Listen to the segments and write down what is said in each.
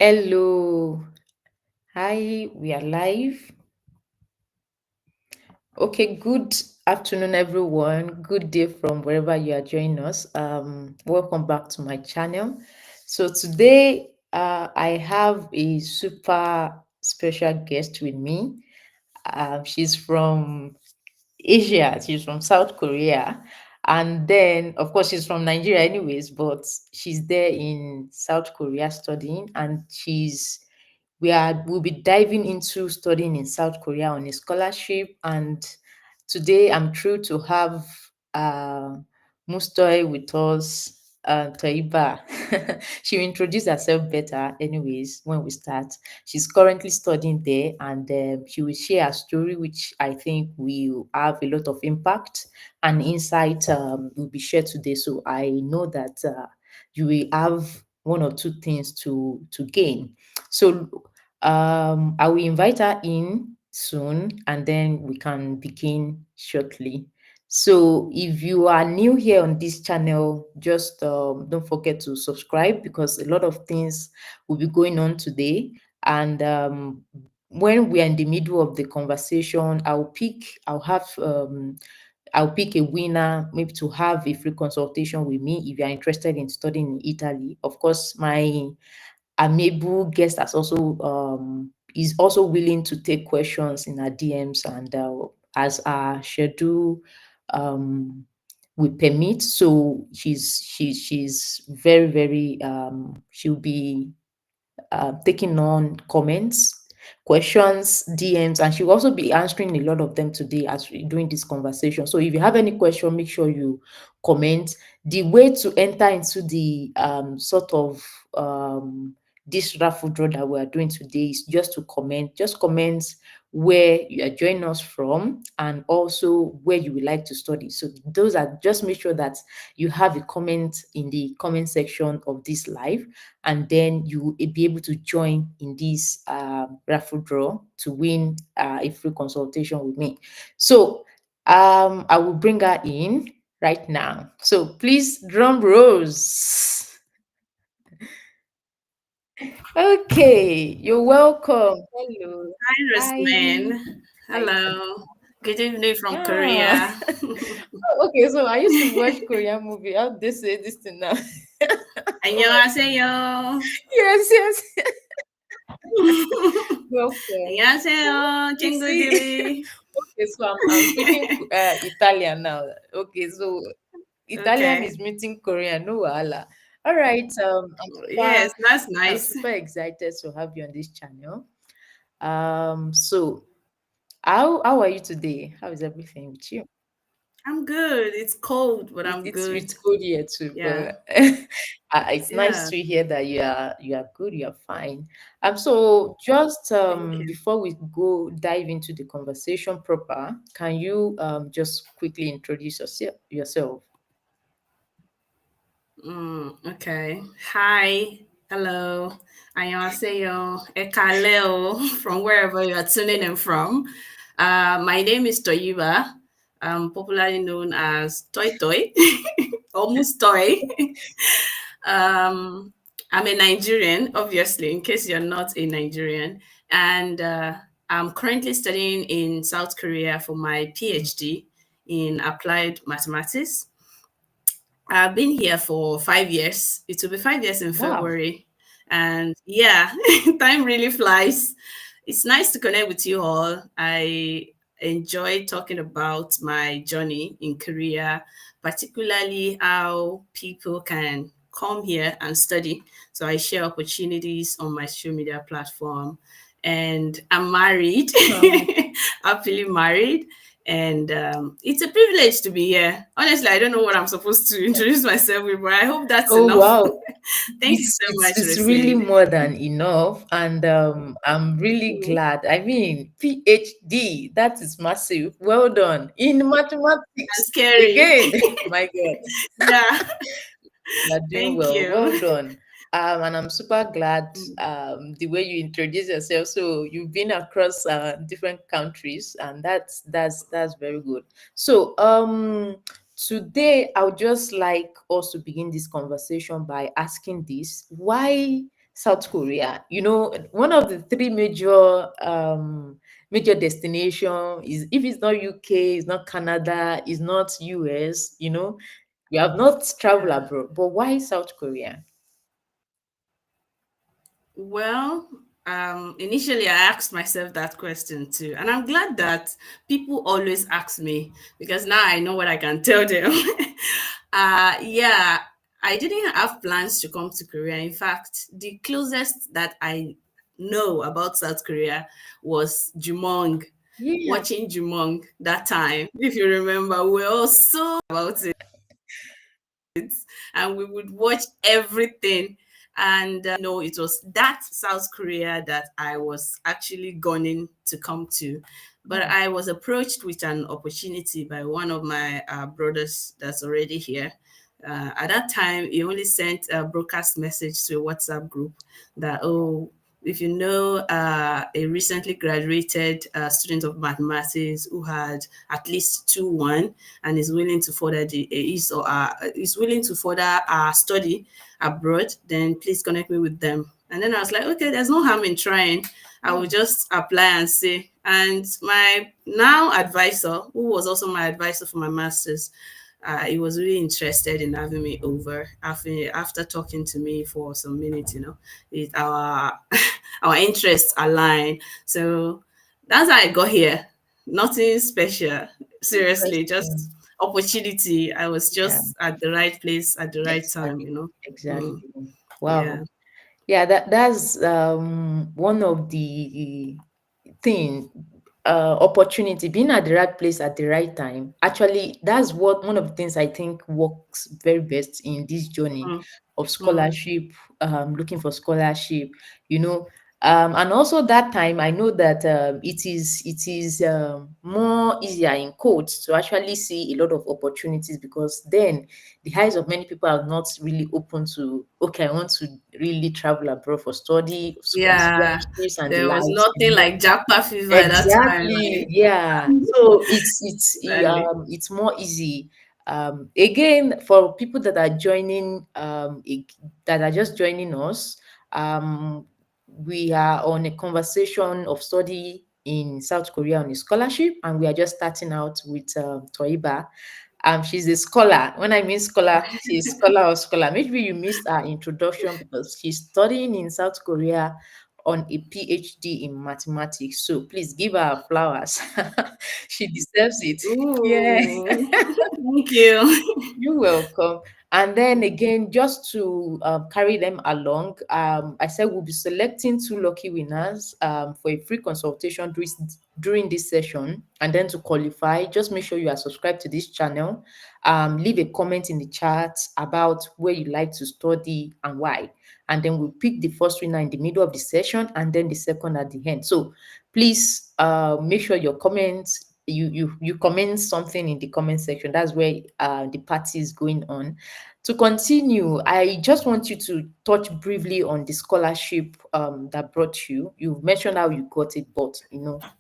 Hello. Hi, we are live. Okay, good afternoon, everyone. Good day from wherever you are joining us. Welcome back to my channel. So today, I have a super special guest with me. She's from Asia. She's from South Korea. And then, of course, she's from Nigeria, anyways, but she's there in South Korea studying, and we'll be diving into studying in South Korea on a scholarship. And today I'm thrilled to have uh, Mustoy with us, Toiba. She'll introduce herself better, anyways, when we start. She's currently studying there, and she will share a story, which I think will have a lot of impact and insight will be shared today. So I know that you will have one or two things to gain. So I will invite her in soon, and then we can begin shortly. So if you are new here on this channel, just don't forget to subscribe, because a lot of things will be going on today. And when we are in the middle of the conversation, I'll pick a winner, maybe to have a free consultation with me if you are interested in studying in Italy. Of course, my amiable guest is also willing to take questions in our DMs, and as our schedule um, will permit. So she's very she'll be taking on comments, questions, DMs, and she'll also be answering a lot of them today as we're doing this conversation. So if you have any question, make sure you comment. The way to enter into the sort of this raffle draw that we are doing today is just to comment. Just comment where you are joining us from, and also where you would like to study. So those are, just make sure that you have a comment in the comment section of this live, and then you will be able to join in this raffle draw to win a free consultation with me. So I will bring her in right now. So please, drum rolls. Okay, you're welcome. Hello. Hi, Hi. Roseman. Hi. Hello. Good evening from Ah. Korea. Oh, okay, so I used to watch Korean movie. How do they say this thing now? Oh my, 안녕하세요. yes, yes. Welcome. 안녕하세요, You see, 친구들이. okay, so I'm speaking Italian now. Okay, so Italian Okay. is meeting Korean. No wahala. All right. Yes, that's I'm nice. super excited to have you on this channel. So how are you today? How is everything with you? I'm good. It's cold, but I'm It's good. good here too, Yeah. but it's nice Yeah. to hear that you are good, you are fine. So just Thank you. before we go dive into the conversation proper, can you just quickly introduce yourself? Okay. Hi. Hello. 안녕하세요. Ekaleo from wherever you are tuning in from. My name is Toyiba. I'm popularly known as Toy Toy, almost Toy. um, I'm a Nigerian, obviously, in case you're not a Nigerian. And I'm currently studying in South Korea for my PhD in applied mathematics. I've been here for 5 years. It will be 5 years in Wow. February. And yeah, time really flies. It's nice to connect with you all. I enjoy talking about my journey in Korea, particularly how people can come here and study. So I share opportunities on my social media platform. And I'm married, Um, happily married, and it's a privilege to be here. Honestly, I don't know what I'm supposed to introduce myself with, but I hope that's oh enough. wow. Thank you It's so it's much, it's really Rosine. more than enough, and I'm really Mm, glad. I mean, PhD, that is massive. Well done in and mathematics scary. again. My God. Yeah, You're doing thank well. Well you. done. And I'm super glad Mm, the way you introduce yourself. So you've been across different countries, and that's very good. So today I would just like us to begin this conversation by asking this: Why South Korea. One of the three major destination is, if it's not UK, it's not Canada, it's not US. You have not traveled Yeah. abroad, but why South Korea? Well, initially I asked myself that question too, and I'm glad that people always ask me because now I know what I can tell them. Yeah, I didn't have plans to come to Korea. In fact, the closest that I know about South Korea was Jumong, Yeah. watching Jumong that time. If you remember, we were all so about it, and we would watch everything. And no, it was that South Korea that I was actually gunning to come to. But Hmm. I was approached with an opportunity by one of my brothers that's already here. At that time, he only sent a broadcast message to a WhatsApp group that, oh, if you know a recently graduated student of mathematics who had at least 2-1 and is willing to further is willing to further study abroad, then please connect me with them. And then I was like, okay, there's no harm in trying. I will Hmm. just apply and see. And my now advisor, who was also my advisor for my master's, he was really interested in having me over after talking to me for some minutes. Our our interests align. So that's how I got here. Nothing special. Seriously, just Interesting. opportunity. I was Yeah. just at the right place at the right time. Exactly. Exactly. Mm, Wow. yeah. Yeah, that's one of the thing, opportunity, being at the right place at the right time. Actually, that's what one of the things I think works very best in this journey Mm, of mm. scholarship, looking for scholarship, you know. And also that time, I know that it is more easier in quotes to actually see a lot of opportunities, because then the eyes of many people are not really open to, okay, I want to really travel abroad for study, Yeah. scholarships and the There was likes. nothing like Japa fever at that time. Exactly. Like, Yeah. So exactly. it's more easy. Again, for people that are joining, that are just joining us, we are on a conversation of study in South Korea on a scholarship, and we are just starting out with Toiba. She's a scholar. When I mean scholar, she's scholar or scholar. Maybe you missed her introduction because she's studying in South Korea on a PhD in mathematics. So please give her flowers. She deserves it. Yeah. Ooh. Thank you. You're welcome. And then again, just to carry them along, I said we'll be selecting two lucky winners for a free consultation during this session. And then to qualify, just make sure you are subscribed to this channel. Leave a comment in the chat about where you like to study and why. And then we'll pick the first winner in the middle of the session and then the second at the end. So please make sure your comments, you comment something in the comment section. That's where the party is going on. To continue, I just want you to touch briefly on the scholarship that brought you. You've mentioned how you got it, but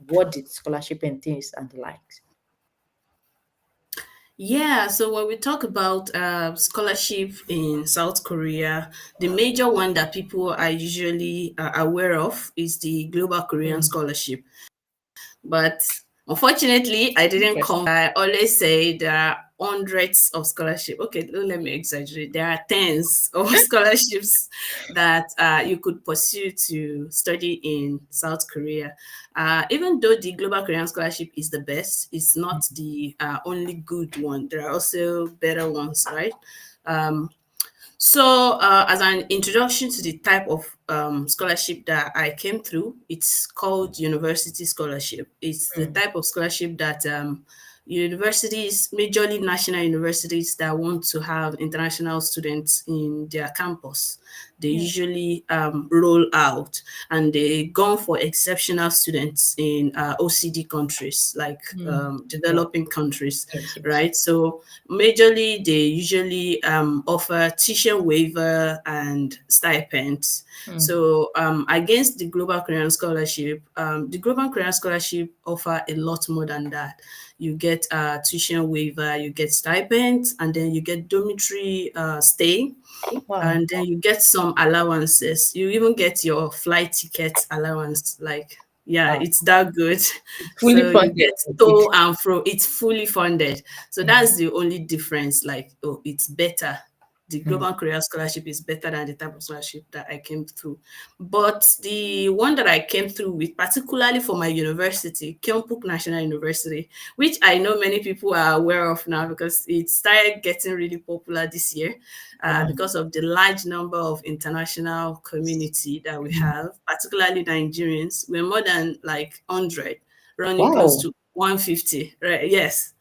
what the scholarship entails and the likes. Yeah, so when we talk about scholarship in South Korea, the major one that people are usually aware of is the Global Korean Hmm. Scholarship. But unfortunately, I didn't come. Interesting. I always say there are hundreds of scholarship. Okay, don't let me exaggerate. There are tens of scholarships that you could pursue to study in South Korea. Even though the Global Korean Scholarship is the best, it's not the only good one. There are also better ones, right? Um, so, as an introduction to the type of scholarship that I came through, it's called university scholarship. It's the Hmm. type of scholarship that universities, majorly national universities that want to have international students in their campus, they Yeah. usually roll out, and they go for exceptional students in OECD countries, like Hmm. Yeah. developing countries, Yes. Yes. right? So majorly they usually offer tuition waiver and stipends. Hmm. So against the Global Korean Scholarship offer a lot more than that. You get tuition waiver, you get stipends, and then you get dormitory stay. Wow. And then you get some allowances. You even get your flight ticket allowance. Like, yeah, Wow. it's that good. Fully So you funded get for it. to and fro. It's fully funded. So Mm, that's the only difference. Like, oh, it's better. The mm, Global Career Scholarship is better than the type of scholarship that I came through. But the one that I came through with, particularly for my university, Kyungpook National University, which I know many people are aware of now because it started getting really popular this year, wow. because of the large number of international community that we Mm, have, particularly Nigerians. We're more than like 100, running close wow. to 150. Right? Yes,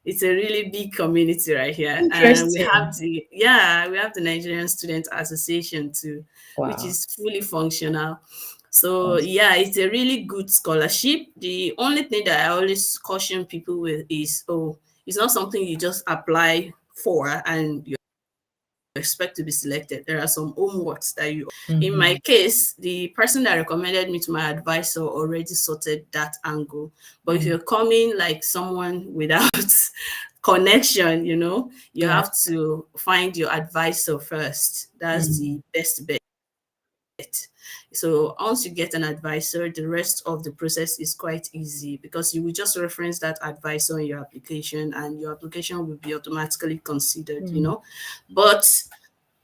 it's a really big community right here, and Interesting. we have the Nigerian Student Association too, which Wow. is fully functional. So Awesome. yeah, it's a really good scholarship. The only thing that I always caution people with is, oh, it's not something you just apply for and you expect to be selected. There are some homeworks that you, in my Mhm, case, the person that recommended me to my advisor already sorted that angle. But if mm, you're coming like someone without connection, you yeah. have to find your advisor first. That's Mm, the best bet. So once you get an advisor, the rest of the process is quite easy because you will just reference that advisor in your application and your application will be automatically considered. mm, But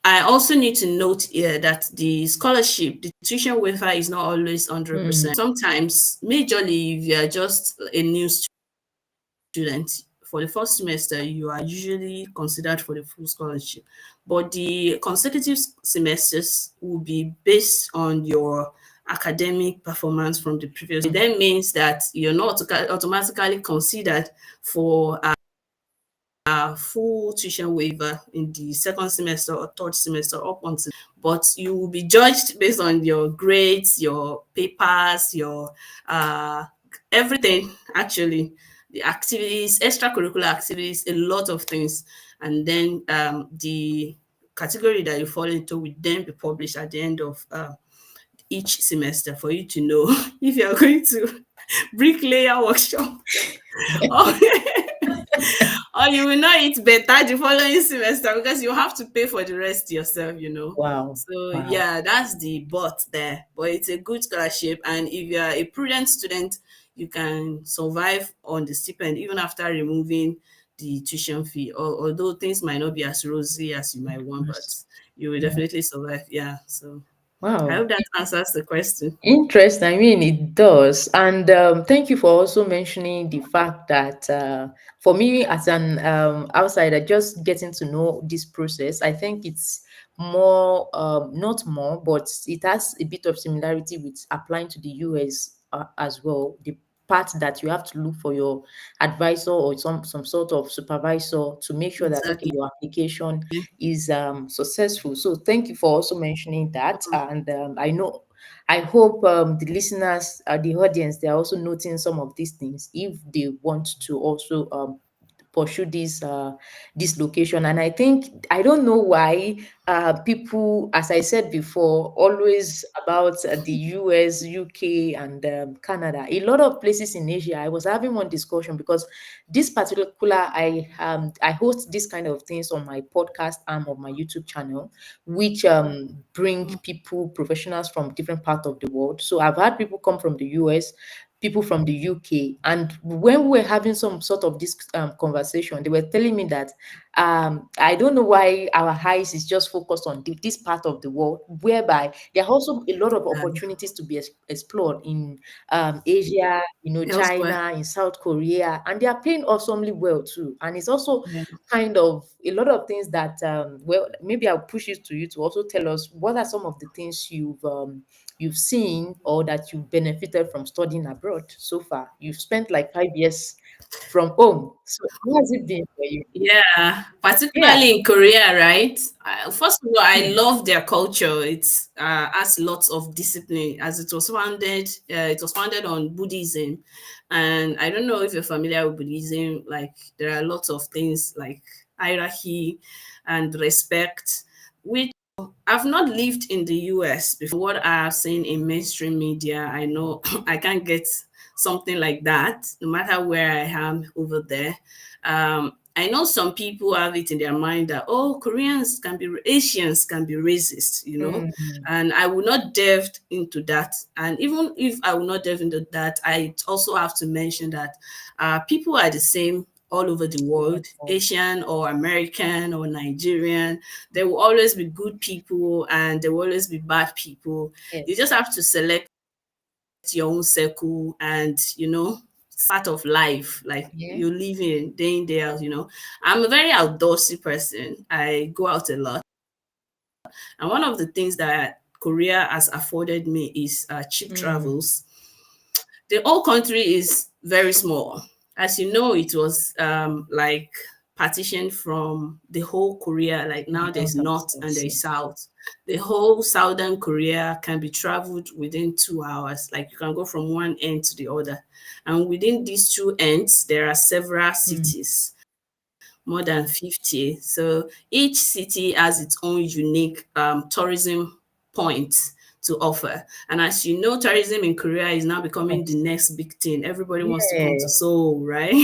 I also need to note here that the scholarship, the tuition waiver is not always mm, 100%. Sometimes, majorly, if you are just a new student, for the first semester, you are usually considered for the full scholarship. But the consecutive semesters will be based on your academic performance from the previous. It mm, then means that you're not automatically considered for full tuition waiver in the second semester or third semester up until, but you will be judged based on your grades, your papers, your everything actually, the activities, extracurricular activities, a lot of things. And then the category that you fall into will then be published at the end of each semester for you to know if you're going to bricklayer workshop or or you will not eat better the following semester because you have to pay for the rest yourself. wow. So Wow. yeah, that's the but there. But it's a good scholarship, and if you are a prudent student, you can survive on the stipend even after removing the tuition fee. Although things might not be as rosy as you might want, but Yes. you will Yeah. definitely survive. Yeah. So I Wow. hope that answers the question. Interest, I mean, it does. And thank you for also mentioning the fact that for me, as an outsider, just getting to know this process, I think it's more, not more, but it has a bit of similarity with applying to the US as well. The part that you have to look for your advisor or some sort of supervisor to make sure that, okay, Exactly. your application is successful. So thank you for also mentioning that. And I hope the listeners, the audience, they are also noting some of these things if they want to also pursue this location. And I think I don't know why people, as I said before, always about the US, UK, and Canada. A lot of places in Asia. I was having one discussion because this particular I host this kind of things on my podcast arm of my YouTube channel, which bring people professionals from different parts of the world. So I've had people come from the US, people from the UK. And when we were having some sort of this conversation, they were telling me that I don't know why our eyes is just focused on this part of the world, whereby there are also a lot of opportunities to be explored in Asia, Elsewhere. China, in South Korea, and they are paying awesomely well too. And it's also Yeah. kind of a lot of things that well, maybe I'll push it to you to also tell us what are some of the things you've seen or that you've benefited from studying abroad so far. You've spent like 5 years from home. So how has it been for you? Yeah, Yeah. particularly in Korea, right? First of all, I Hmm. love their culture. It's has lots of discipline, as it was founded. It was founded on Buddhism, and I don't know if you're familiar with Buddhism. Like there are lots of things like hierarchy and respect, which I've not lived in the US before. What I've seen in mainstream media, I know I can't get something like that, no matter where I am over there. I know some people have it in their mind that, oh, Asians can be racist, Mm. and I will not delve into that. And even if I will not delve into that, I also have to mention that people are the same all over the world, Wonderful. Asian or American or Nigerian. There will always be good people and there will always be bad people. You just Yes. have to select your own circle, and part of life, like Yeah. you live in day in day out. I'm a very outdoorsy person. I go out a lot, and one of the things that Korea has afforded me is cheap Mm. travels. The whole country is very small. As you know, it was like partitioned from the whole Korea. Like now there's North and north and South. there's Yes. south. The whole southern Korea can be traveled within 2 hours. Like you can go from one end to the other. And within these two ends, there are several Mm. cities, more than 50. So each city has its own unique tourism points to offer. And as you know, tourism in Korea is now becoming the Yes. next big thing. Everybody wants to come to Yeah. Seoul, right?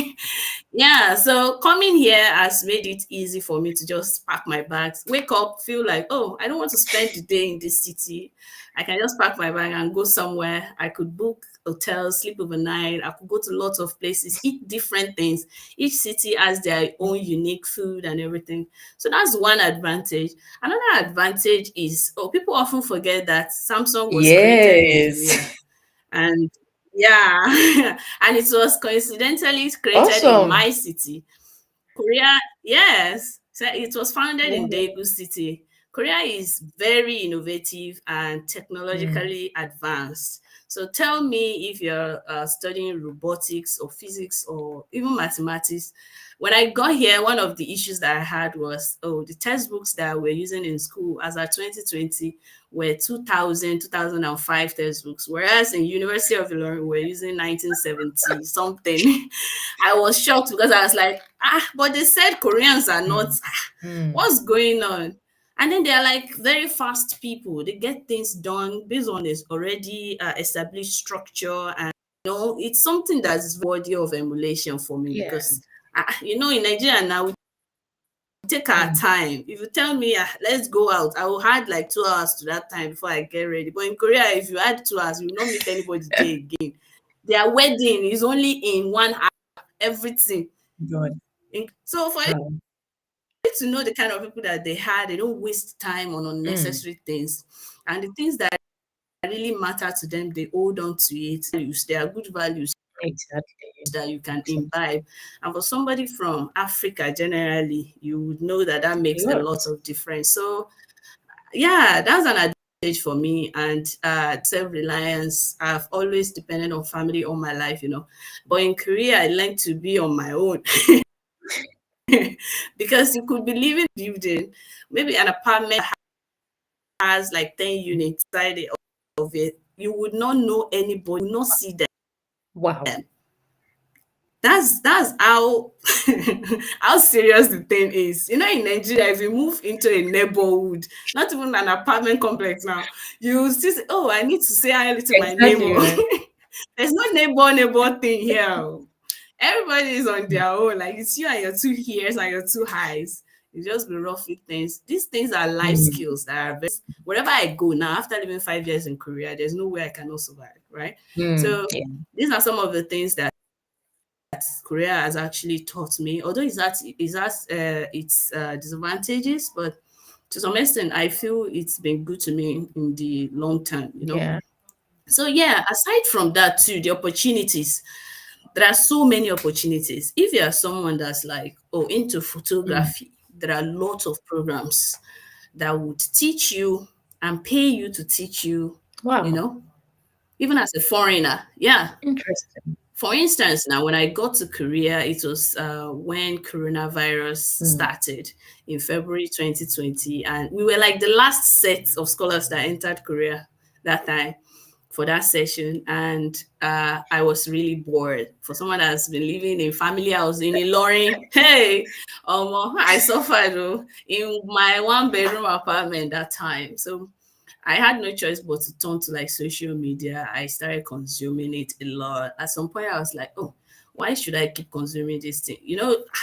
Yeah, so coming here has made it easy for me to just pack my bags, wake up, feel like, oh, I don't want to spend the day in this city. I can just pack my bag and go somewhere. I could book hotels, sleep overnight. I could go to lots of places, eat different things. Each city has their own unique food and everything. So that's one advantage. Another advantage is, oh, people often forget that Samsung was created in Yes. Korea. And yeah, and it was coincidentally created in Awesome. my city. Korea, yes. So it was founded in Wow. Daegu City. Korea is very innovative and Mm. technologically advanced. So tell me if you're studying robotics or physics or even mathematics. When I got here, one of the issues that I had was, oh, the textbooks that we're using in school as at 2020 were 2005 textbooks, whereas in University of Ilorin, we're using 1970 something. I was shocked because I was like, but they said Koreans are not, Mm. Mm. what's going on? And then they're like very fast people. They get things done based on this already established structure. And, it's something that's worthy of emulation for me Yeah. because, in Nigeria now, we take our Mm. time. If you tell me, let's go out, I will add like 2 hours to that time before I get ready. But in Korea, if you add 2 hours, you will not meet anybody there again. Their wedding is only in 1 hour, everything. God. So for you Wow. to know the kind of people that they had, they don't waste time on Mm. unnecessary things. And the things that really matter to them, they hold on to it. They are good values Exactly. that you can Exactly. imbibe. And for somebody from Africa, generally, you would know that that A makes a lot. lot of difference. So, yeah, that's an advantage for me. And self-reliance, I've always depended on family all my life. But in Korea, I learned to be on my own. Because you could be living in a building, maybe an apartment has like 10 units inside of it. You would not know anybody, you would not see them. Wow. That's how how serious the thing is. In Nigeria, if you move into a neighborhood, not even an apartment complex now, you still say, "Oh, I need to say hi to my Exactly, neighbor." man. There's no neighbor thing here. Oh. Everybody is on their own. Like it's you and your two ears and your two eyes. You just be roughing things. These things are life Mm. skills that are very. Wherever I go now, after living 5 years in Korea, there's no way I cannot survive, right? Mm. So Yeah. these are some of the things that Korea has actually taught me. Although its disadvantages, but to some extent, I feel it's been good to me in the long term. Yeah. So yeah, aside from that too, the opportunities. There are so many opportunities. If you are someone that's like, oh, into Mm. photography, there are lots of programs that would teach you and pay you to teach you, you Wow. know, even as a foreigner. Yeah. Interesting. For instance, now when I got to Korea, it was when coronavirus Mm. started in February 2020, and we were like the last set of scholars that entered Korea that time for that session. And I was really bored. For someone that's been living in family house in Ilorin, hey, I suffered in my one-bedroom apartment that time. So I had no choice but to turn to like social media. I started consuming it a lot. At some point, I was like, oh, why should I keep consuming this thing?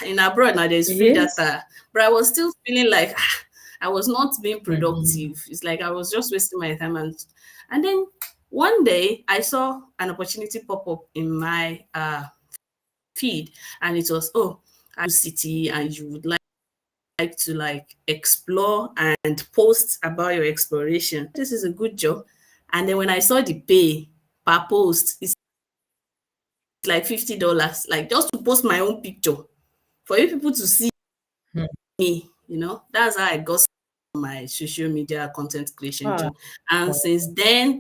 In abroad now there's free Yes. data, but I was still feeling like I was not being Mm-hmm. productive. It's like I was just wasting my time. And then one day I saw an opportunity pop up in my feed, and it was, oh, city, and you would like to like explore and post about your exploration. This is a good job. And then when I saw the pay per post, it's like $50, like just to post my own picture for you people to see Hmm. me. That's how I got my social media content creation Ah, job. And since then,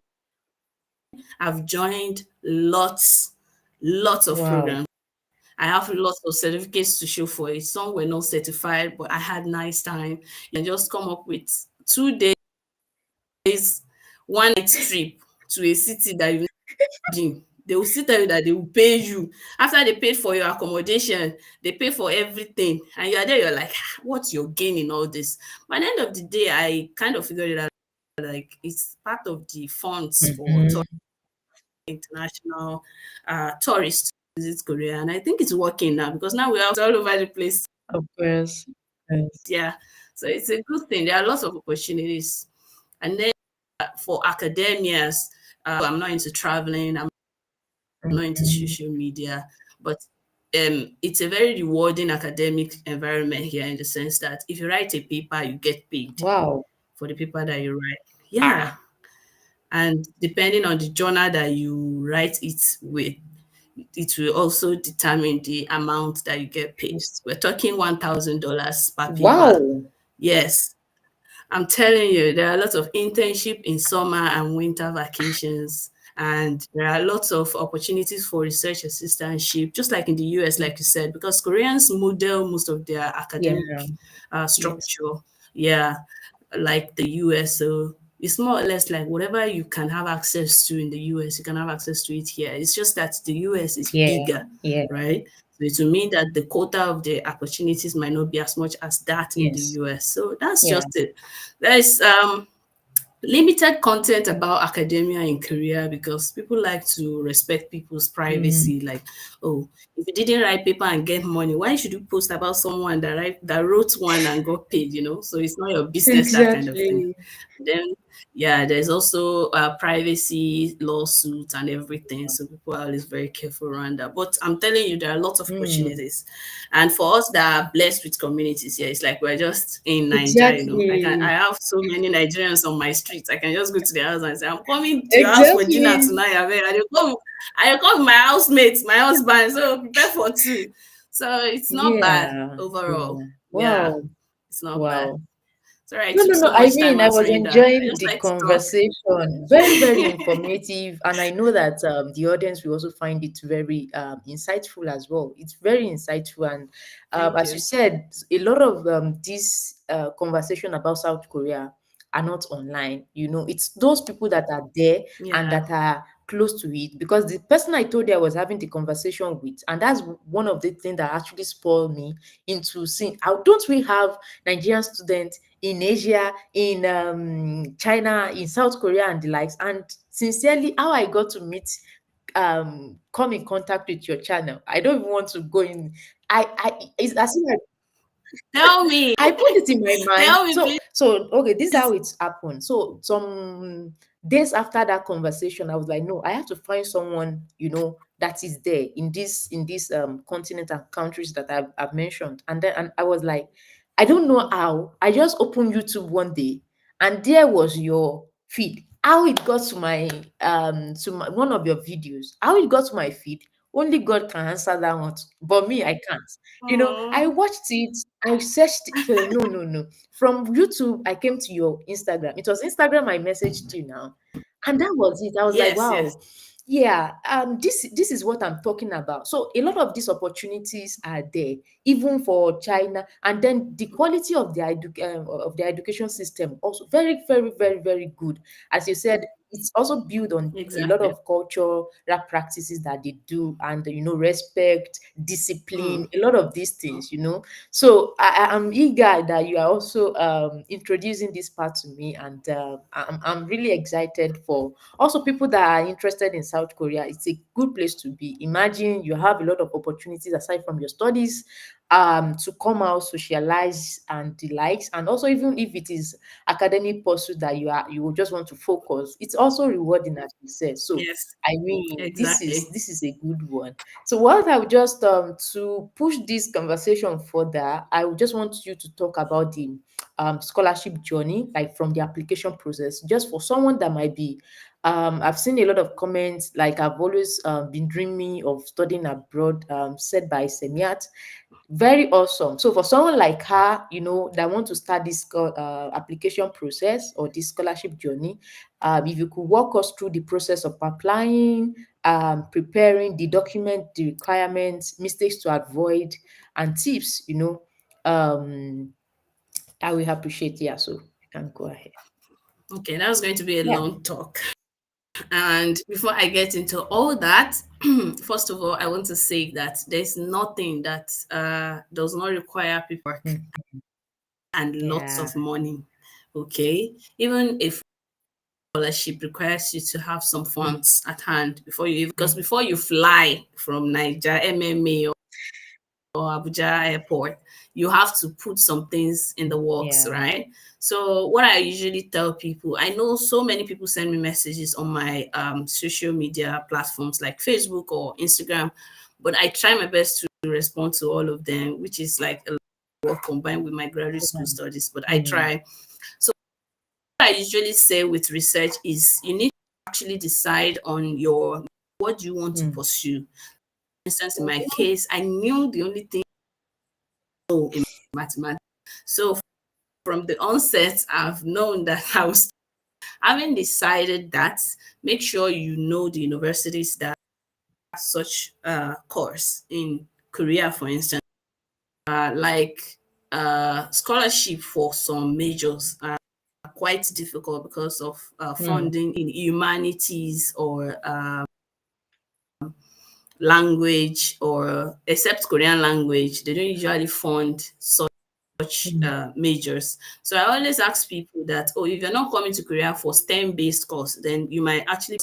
I've joined lots of wow. programs. I have lots of certificates to show for it. Some were not certified, but I had nice time. You can just come up with 2 days, one night trip to a city that you've been. They will still tell you that they will pay you. After they paid for your accommodation, they pay for everything. And you're there, you're like, what's your gain in all this? By the end of the day, I kind of figured it out, like it's part of the funds for Mm-hmm. international tourists to visit Korea. And I think it's working now because now we're all over the place. Of course. Yes. Yeah. So it's a good thing. There are lots of opportunities. And then for academias, I'm not into traveling, I'm not into Mm-hmm. social media, but it's a very rewarding academic environment here in the sense that if you write a paper, you get paid Wow. for the paper that you write. Ah, Yeah. And depending on the journal that you write it with, it will also determine the amount that you get paid. yes. We're talking $1,000 per paper. Wow. Yes, I'm telling you, there are lots of internship in summer and winter vacations, and there are lots of opportunities for research assistantship, just like in the US, like you said, because Koreans model most of their Yeah. academic Yes. structure, yeah, like the US. So it's more or less like whatever you can have access to in the US, you can have access to it here. It's just that the US is Yeah. bigger, Yeah. right? So it will mean that the quota of the opportunities might not be as much as that in the Yes. US. So that's Yeah. just it. There's limited content about academia in Korea because people like to respect people's Mm. privacy. Like, oh, if you didn't write paper and get money, why should you post about someone that wrote one and got paid? So it's not your business, that kind of thing. Exactly. Then, yeah, there's also privacy lawsuits and everything. So people are always very careful around that. But I'm telling you, there are lots of Mm. opportunities. And for us that are blessed with communities, yeah, it's like we're just in Nigeria, I Exactly. have so many Nigerians on my streets. I can just go to their house and say, I'm coming to your house for dinner Exactly. tonight. I come with my housemates, my husband. So prepare for two. So it's not bad Yeah. overall. Yeah. Yeah, Wow. it's not bad. Wow. Sorry, I No, took no, no. so I much time mean, I was answering that. I enjoying just the like to talk. conversation. Very, very informative. And I know that the audience will also find it very insightful as well. It's very insightful. And Thank as you you. said, a lot of this conversation about South Korea are not online. It's those people that are there and Yeah. that are close to it. Because the person I told you I was having the conversation with, and that's one of the things that actually spoiled me into seeing how don't we have Nigerian students in Asia, in China, in South Korea, and the likes. And sincerely, how I got to meet, come in contact with your channel. I don't even want to go in. It's as if Tell me. I put it in my mind. Tell me, please. So okay, this is how it's happened. So some days after that conversation, I was like, no, I have to find someone, that is there in this continent and countries that I've mentioned. And I was like, I don't know how. I just opened YouTube one day, and there was your feed. How it got to my one of your videos, how it got to my feed, only God can answer that one. But me, I can't. I Oh, watched it, I searched it. No, no, no. From YouTube, I came to your Instagram. It was Instagram I messaged you now. And that was it. I was like, yes, yes. wow, yeah, this is what I'm talking about. So a lot of these opportunities are there, even for China, and then the quality of the education system also very, very, very, very good. As you said, it's also built on a lot Exactly. of cultural practices that they do, and respect, discipline, Mm. a lot of these things. So I'm eager that you are also introducing this part to me, and I'm really excited for also people that are interested in South Korea. It's a good place to be. Imagine you have a lot of opportunities aside from your studies, to come out, socialize, and the likes. And also, even if it is academic pursuit that you just want to focus, it's also rewarding, as you said. So Yes, I mean, this is exactly. this is a good one. So what I would just to push this conversation further, I would just want you to talk about the scholarship journey, like from the application process, just for someone that might be. I've seen a lot of comments, like I've always been dreaming of studying abroad, said by Semiat. Very awesome. So for someone like her, that want to start this application process or this scholarship journey, if you could walk us through the process of applying, preparing the document, the requirements, mistakes to avoid, and tips, I will appreciate. Yeah, so you can go ahead. Okay, that was going to be a Yeah. long talk. And before I get into all that, first of all, I want to say that there's nothing that does not require paperwork Mm. and lots Yeah. of money. Okay, even if scholarship requires you to have some Mm. funds at hand before you, because Mm. before you fly from Niger MMA or Abuja airport, you have to put some things in the works, Yeah. right? So what I usually tell people, I know so many people send me messages on my social media platforms like Facebook or Instagram, but I try my best to respond to all of them, which is like a lot of work combined with my graduate school Mm. studies, but I Mm. try. So what I usually say with research is you need to actually decide on your what do you want to Mm. pursue. For instance, in my case, I knew the only thing in mathematics. So from the onset, I've known that I was having decided that make sure you know the universities that have such course in Korea, for instance, like scholarship for some majors are quite difficult because of Mm. funding in humanities or language, or except Korean language, they don't usually fund such Mm. majors. So I always ask people that, oh, if you're not coming to Korea for STEM based course, then you might actually,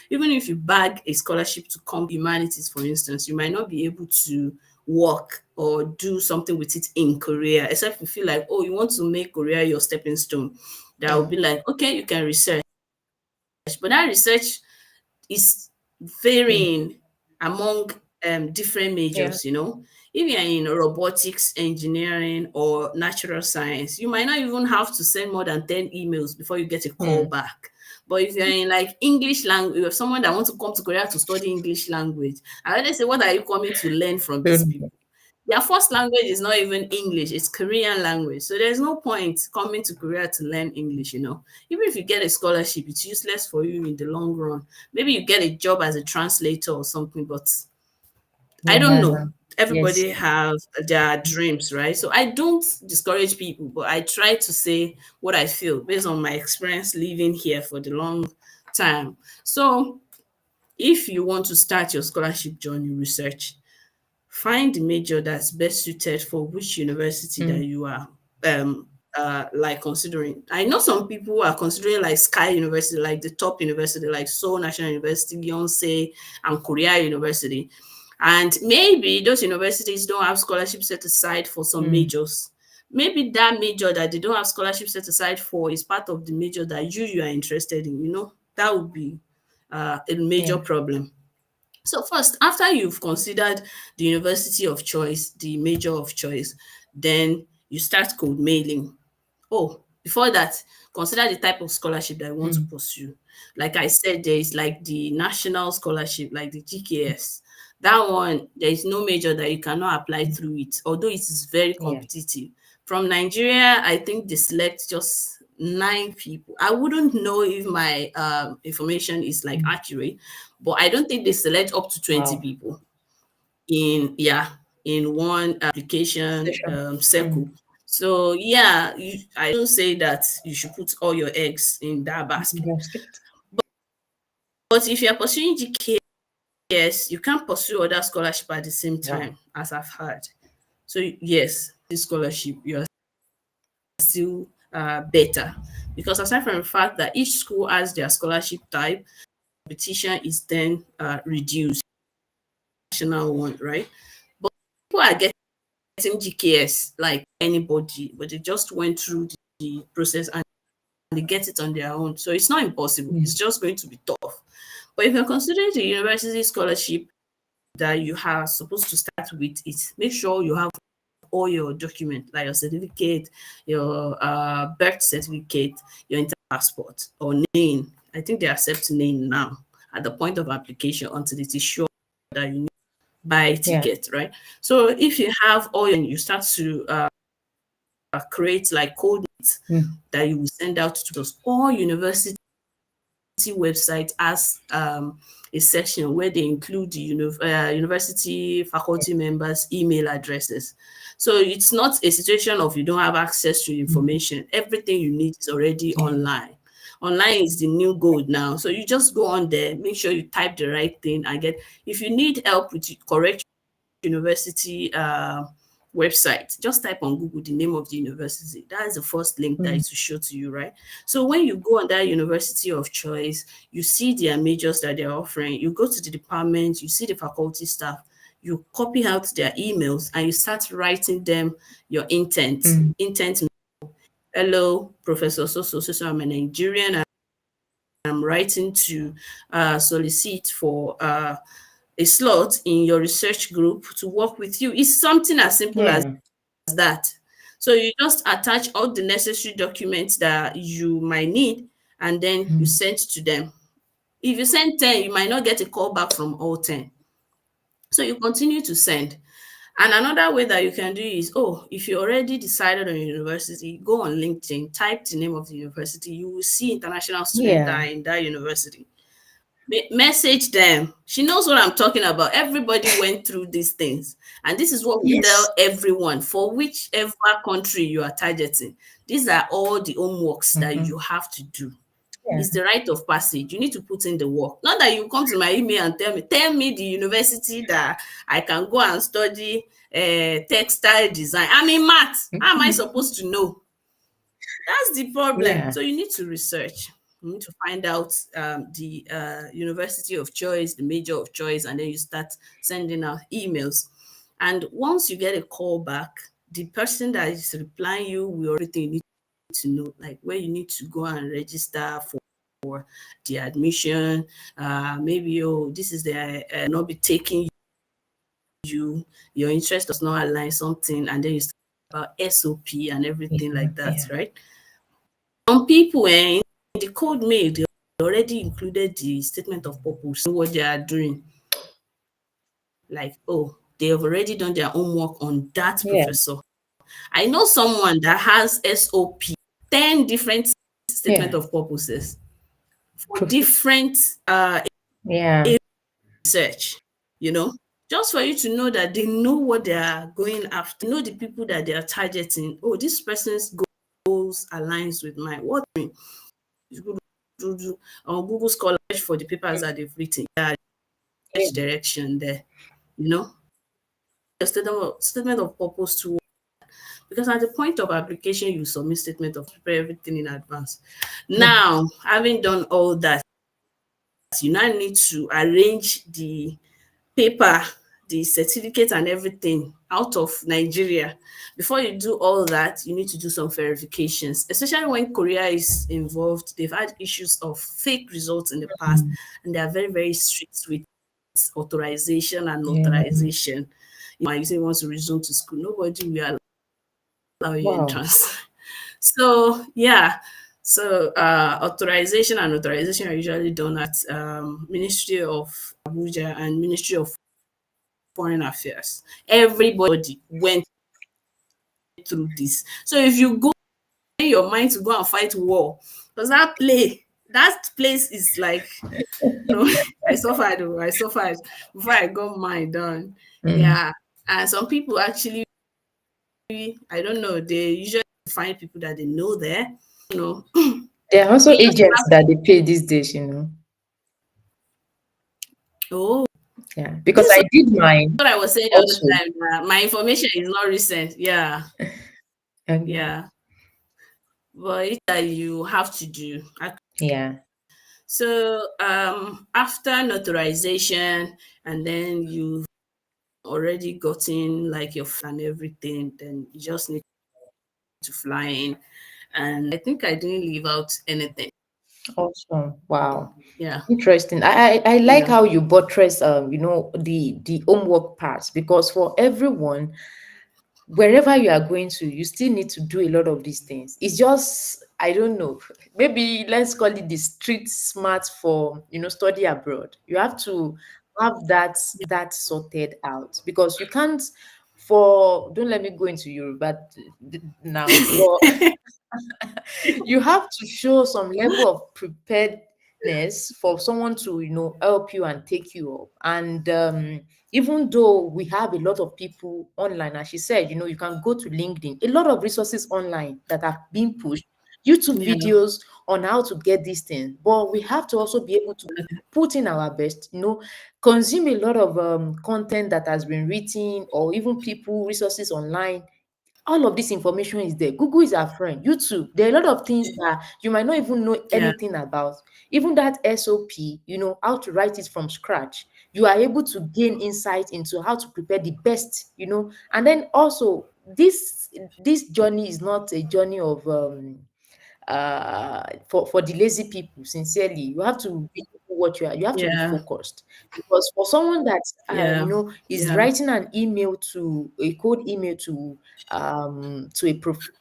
even if you bag a scholarship to come humanities, for instance, you might not be able to work or do something with it in Korea, except if you feel like, oh, you want to make Korea your stepping stone. That will be Mm. like, okay, you can research. But that research is Mm. varying among different Yeah. majors, you know. If you're in robotics, engineering, or natural science, you might not even have to send more than 10 emails before you get a call Mm. back. But if you're in like English language, if someone that wants to come to Korea to study English language, I always say, what are you coming to learn from these Mm. people? Their first language is not even English, it's Korean language. So there's no point coming to Korea to learn English, you know. Even if you get a scholarship, it's useless for you in the long run. Maybe you get a job as a translator or something, but I don't Yeah. know. Yes. Everybody have their dreams, right? So I don't discourage people, but I try to say what I feel based on my experience living here for the long time. So if you want to start your scholarship journey, research, find the major that's best suited for which university that Mm. you are like considering. I know some people are considering like Sky University, like the top university, like Seoul National University, Yonsei, and Korea University. And maybe those universities don't have scholarship set aside for some Mm. majors. Maybe that major that they don't have scholarship set aside for is part of the major that you are interested in, you know. That would be a major Yeah. problem. So first, after you've considered the university of choice, the major of choice, then you start code mailing. Oh, before that, consider the type of scholarship that you want to Mm. pursue. Like I said, there is like the national scholarship, like the GKS. That one, there is no major that you cannot apply through it, although it is very Yeah. competitive. From Nigeria, I think they select just 9 people. I wouldn't know if my information is like Mm. accurate, but I don't think they select up to 20 Wow. people in, yeah, in one application Session. circle. Mm. So yeah, I don't say that you should put all your eggs in that basket. Basket. But if you are pursuing GKS, you can't pursue other scholarship at the same Wow. time, as I've heard. So yes, this scholarship, you are still better, because aside from the fact that each school has their scholarship type, competition is then reduced, national one, right? But people are getting GKS like anybody, but they just went through the process and they get it on their own. So it's not impossible. Mm. It's just going to be tough. But if you're considering the university scholarship that you are supposed to start with, it make sure you have all your documents, like your certificate, your birth certificate, your internal passport, or name. I think they accept name now at the point of application until it is sure that you need to buy a Yeah. ticket, right? So if you have all, you start to create like code Mm. that you will send out to those all university website has a section where they include the university faculty members' email addresses. So it's not a situation of you don't have access to Mm. information. Everything you need is already Yeah. online. Online is the new gold now. So you just go on there, make sure you type the right thing and get. If you need help with correct university website, just type on Google the name of the university. That is the first link that Mm. it will show to you, right? So when you go on that university of choice, you see their majors that they're offering, you go to the department, you see the faculty staff, you copy out their emails and you start writing them your intent. Mm. Intent, hello, Professor So, I'm a Nigerian. I'm writing to solicit for a slot in your research group to work with you. It's something as simple as Yeah. that. So you just attach all the necessary documents that you might need and then you Mm. send to them. If you send 10, you might not get a call back from all 10. So you continue to send. And another way that you can do is, oh, if you already decided on a university, go on LinkedIn, type the name of the university. You will see international students that Yeah. are in that university. Message them. She knows what I'm talking about. Everybody went through these things. And this is what we Yes. tell everyone for whichever country you are targeting. These are all the homeworks that Mm-hmm. you have to do. Yeah. It's the rite of passage. You need to put in the work. Not that you come to my email and tell me the university that I can go and study textile design. I'm in math. How am I supposed to know? That's the problem. Yeah. So you need to research. You need to find out the university of choice, the major of choice, and then you start sending out emails. And once you get a call back, the person that is replying you will everything you need to know, like where you need to go and register for the admission. Maybe oh, this is the not be taking you, your interest does not align something, and then you start about SOP and everything Yeah. like that, Yeah. right? Some people in the code mail, they already included the statement of purpose, what they are doing. Like, oh, they have already done their homework on that Yeah. professor. I know someone that has SOP, 10 different statement Yeah. of purposes for Prof- different yeah. research, you know, just for you to know that they know what they are going after, know the people that they are targeting. Oh, this person's goals aligns with mine. What is good to do on Google Scholar for the papers that they've written. Yeah, Yeah. direction there, you know. Your statement of purpose to, because at the point of application, you submit statement of prepare everything in advance. Yeah. Now, having done all that, you now need to arrange the paper, the certificate and everything out of Nigeria. Before you do all that, you need to do some verifications, especially when Korea is involved. They've had issues of fake results in the past, Mm. and they are very, very strict with authorization and Yeah. notarization. You say you want to resume to school, nobody will allow you Wow. entrance. So yeah, so authorization and notarization are usually done at Ministry of Abuja and Ministry of Foreign Affairs. Everybody went through this. So if you go in your mind to go and fight war, because that place is like, you know, I suffered before I got mine done. Mm. Yeah. And some people actually, I don't know, they usually find people that they know there, you know. There are also We used to agents have, that they pay these days. Oh, Yeah, this because is I did mine what I was saying the other also. time. My information is not recent. Yeah, Okay. yeah. But it's that you have to do. Yeah. So after notarization, and then you've already gotten like your and everything, then you just need to fly in. And I think I didn't leave out anything. Awesome. Wow. Yeah, Interesting. I like yeah, how you buttress the homework parts, because for everyone, wherever you are going to, you still need to do a lot of these things. It's just, I don't know, maybe let's call it the street smart for study abroad. You have to have that sorted out, because you can't, for don't let me go into Yoruba now, but you have to show some level of preparedness for someone to help you and take you up. And even though we have a lot of people online, as she said, you can go to LinkedIn, a lot of resources online that are being pushed, YouTube yeah, videos on how to get these things. But we have to also be able to put in our best, consume a lot of content that has been written, or even people resources online. All of this information is there. Google is our friend. YouTube, there are a lot of things that you might not even know yeah, anything about. Even that SOP, how to write it from scratch. You are able to gain insight into how to prepare the best, and then also this journey is not a journey of for the lazy people. Sincerely, you have to be what you have to be yeah, focused, because for someone that yeah, is yeah. writing an email to a code email to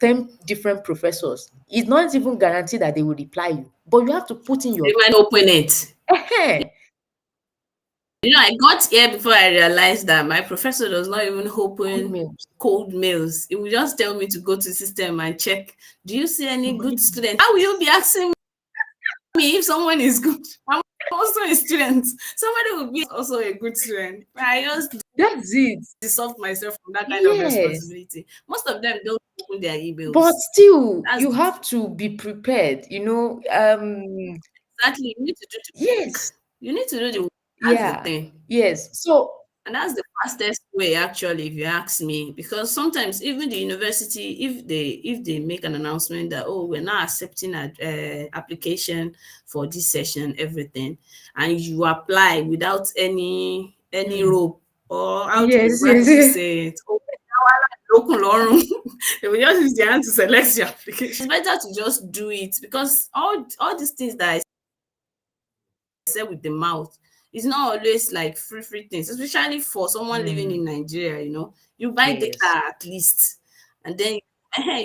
10 different professors, it's not even guaranteed that they will reply you, but you have to put in They your might open it. Ehen, I got here before I realized that my professor does not even good open mails. cold mails. It will just tell me to go to the system and check. Do you see any good students? How will you be asking me if someone is good? I'm also a student. Somebody will be also a good student. I just That's it. dissolved myself from that kind of Yes. responsibility. Most of them don't open their But emails. still, That's you have to be prepared. exactly, you need to do the work. Yes. You need to do the work. That's the Yeah. thing. Yes. So, And that's the fastest way, actually, if you ask me, because sometimes even the university, if they make an announcement that, oh, we're not accepting an application for this session, everything, and you apply without any mm, rope, or how do the yes, black yes, people yes. say it? Oh, lókun lọ́rùn. They will just use their hand to select your application. It's better to just do it, because all these things that I said with the mouth, it's not always like free things, especially for someone living Mm, in Nigeria. You buy data yes. at least, and then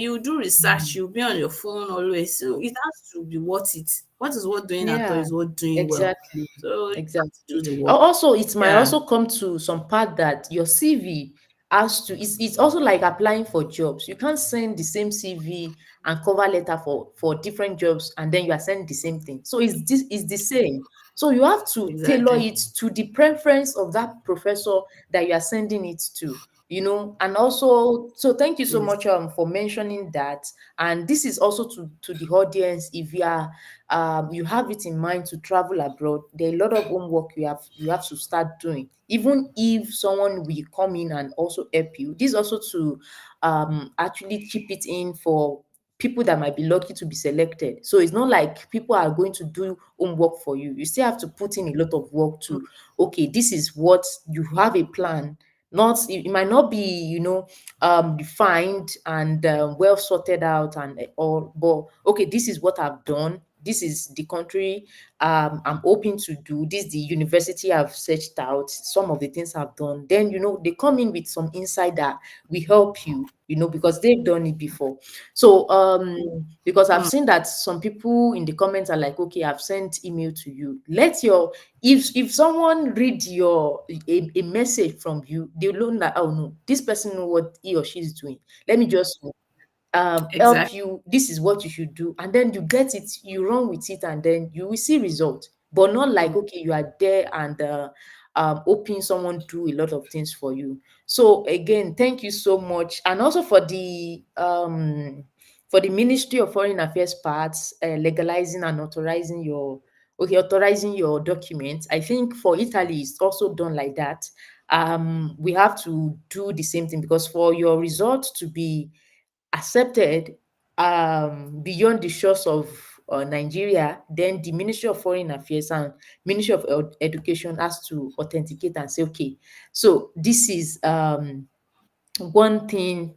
you do research, Mm. you'll be on your phone always. So it has to be worth it. What is worth doing at all Yeah, is worth doing well. exactly. So you have to do Exactly. the work. Also, it might Yeah, also come to some part that your CV has to, it's also like applying for jobs. You can't send the same CV and cover letter for different jobs, and then you are sending the same thing. So it's the same. So you have to tailor exactly. it to the preference of that professor that you are sending it to. And also, so thank you so Yes. much for mentioning that. And this is also to the audience. If you have it in mind to travel abroad, there are a lot of homework you have to start doing. Even if someone will come in and also help you, this also to actually chip it in for people that might be lucky to be selected. So it's not like people are going to do homework for you. You still have to put in a lot of work to, okay, this is what you have a plan. Not it might not be defined and well sorted out and all, but okay, this is what I've done, this is the country I'm hoping to do, this is the university I've searched out, some of the things I've done. Then they come in with some insight that will help you, because they've done it before. So because I've seen that some people in the comments are like, okay, I've sent email to you, let your if someone read a message from you, they'll know that, oh no, this person know what he or she is doing. Let me just help Exactly. you. This is what you should do, and then you get it, you run with it, and then you will see result. But not like, okay, you are there and hoping someone do a lot of things for you. So again, thank you so much, and also for the Ministry of Foreign Affairs parts, legalizing and authorizing your okay, authorizing your documents. I think for Italy, it's also done like that. We have to do the same thing because for your results to be accepted beyond the shores of Nigeria, then the Ministry of Foreign Affairs and Ministry of Education has to authenticate and say, okay, so this is one thing.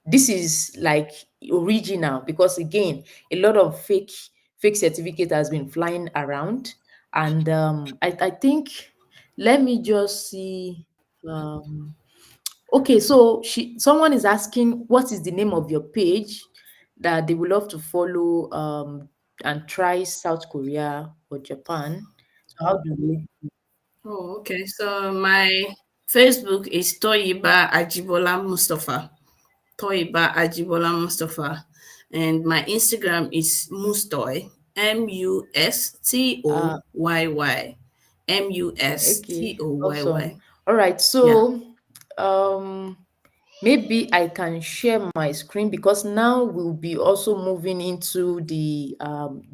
This is like original because again, a lot of fake certificate has been flying around, and I think let me just see. Um, Okay, so someone is asking what is the name of your page that they would love to follow and try South Korea or Japan. So how do we Oh, okay. So my Facebook is Toyiba Ajibola Mustafa. Toyiba Ajibola Mustafa. And my Instagram is Mustoy. uh Mustoyy. okay, Mustoyy. awesome. All right, Yeah. so um maybe I can share my screen because now we'll be also moving into the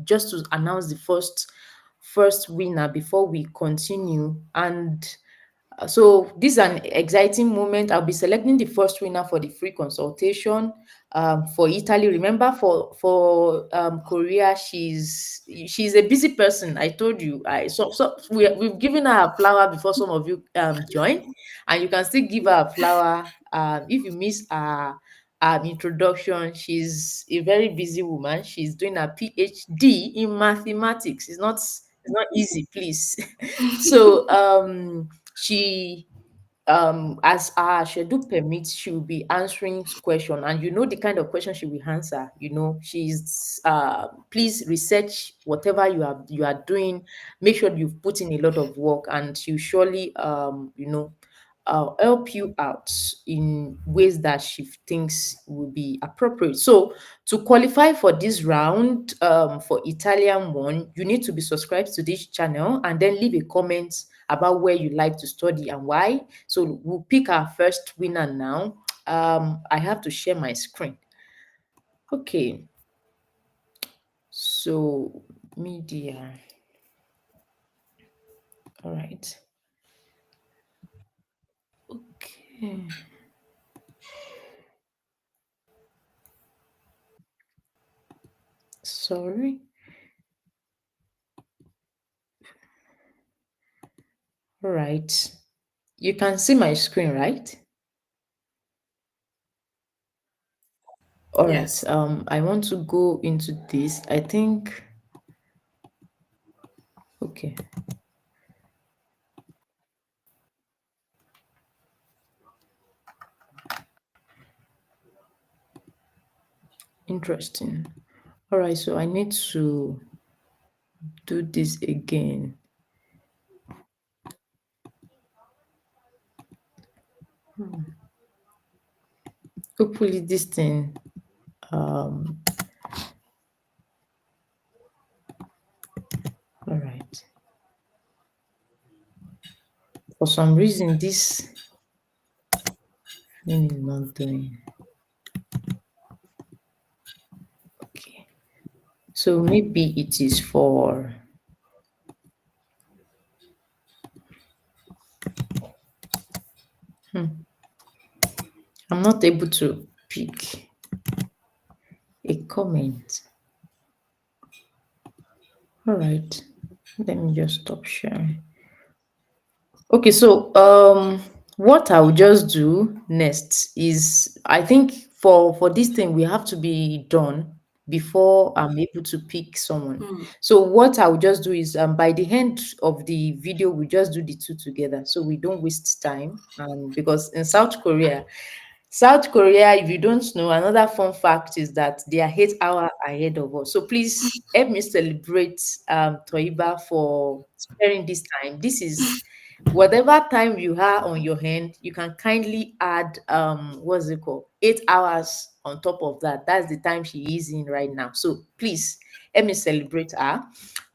just to announce the first winner before we continue. And so this is an exciting moment. I'll be selecting the first winner for the free consultation for Italy. Remember, for Korea, she's a busy person. I told you. We've given her a flower before some of you join, and you can still give her a flower if you miss her introduction. She's a very busy woman. She's doing a PhD in mathematics. It's not easy, please. So she as our schedule permits, she will be answering question, and you know the kind of question she will answer. She's please research whatever you are doing. Make sure you've put in a lot of work, and she'll surely help you out in ways that she thinks will be appropriate. So to qualify for this round, for Italian one, you need to be subscribed to this channel and then leave a comment about where you like to study and why. So we'll pick our first winner now. I have to share my screen. Okay, so media. All right. Okay. Sorry. All right. You can see my screen, right? All right. Yes. I want to go into this. I think okay. Interesting. All right, so I need to do this again. Hopefully this thing um all right. For some reason this thing is not doing okay. So maybe it is for I'm not able to pick a comment. All right. Let me just stop sharing. Okay, so what I'll just do next is I think for this thing we have to be done before I'm able to pick someone. Hmm. So what I'll just do is by the end of the video we just do the two together so we don't waste time. And because in South Korea, if you don't know, another fun fact is that they are 8 hours ahead of us. So please help me celebrate Toiba for sparing this time. This is whatever time you have on your hand, you can kindly add what's it called? 8 hours on top of that. That's the time she is in right now. So please let me celebrate her.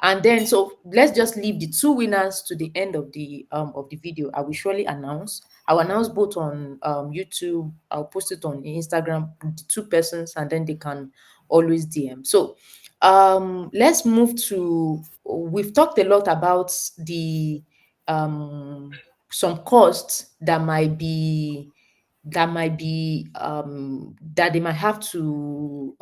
And then so let's just leave the two winners to the end of the video. I will surely announce. I'll announce both on YouTube. I'll post it on Instagram, the two persons, and then they can always DM. So Let's move to, we've talked a lot about the um some costs that they might have to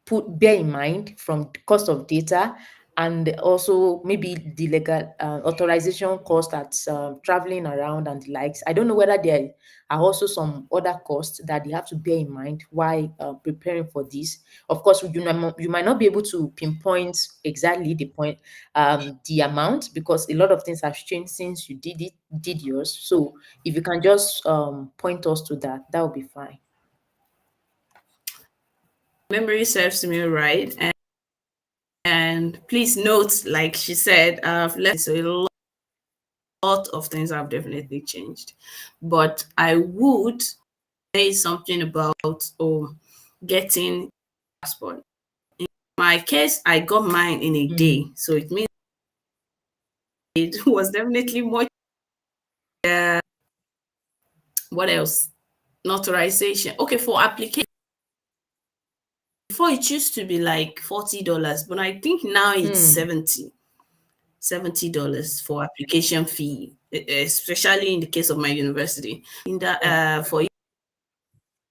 put bear in mind, from the cost of data, and also maybe the legal authorization cost that's traveling around and the likes. I don't know whether there are also some other costs that they have to bear in mind while preparing for this. Of course, you might not be able to pinpoint exactly the amount, because a lot of things have changed since you did yours. So if you can just point us to that, that would be fine. Memory serves me right. And please note, like she said, I've left, so a lot of things have definitely changed. But I would say something about getting passport. In my case, I got mine in a day, Mm, so it means it was definitely much. What else? Notarization. Okay, for application, before it used to be like $40, but I think now it's mm, 70 dollars for application fee, especially in the case of my university. In the yeah, for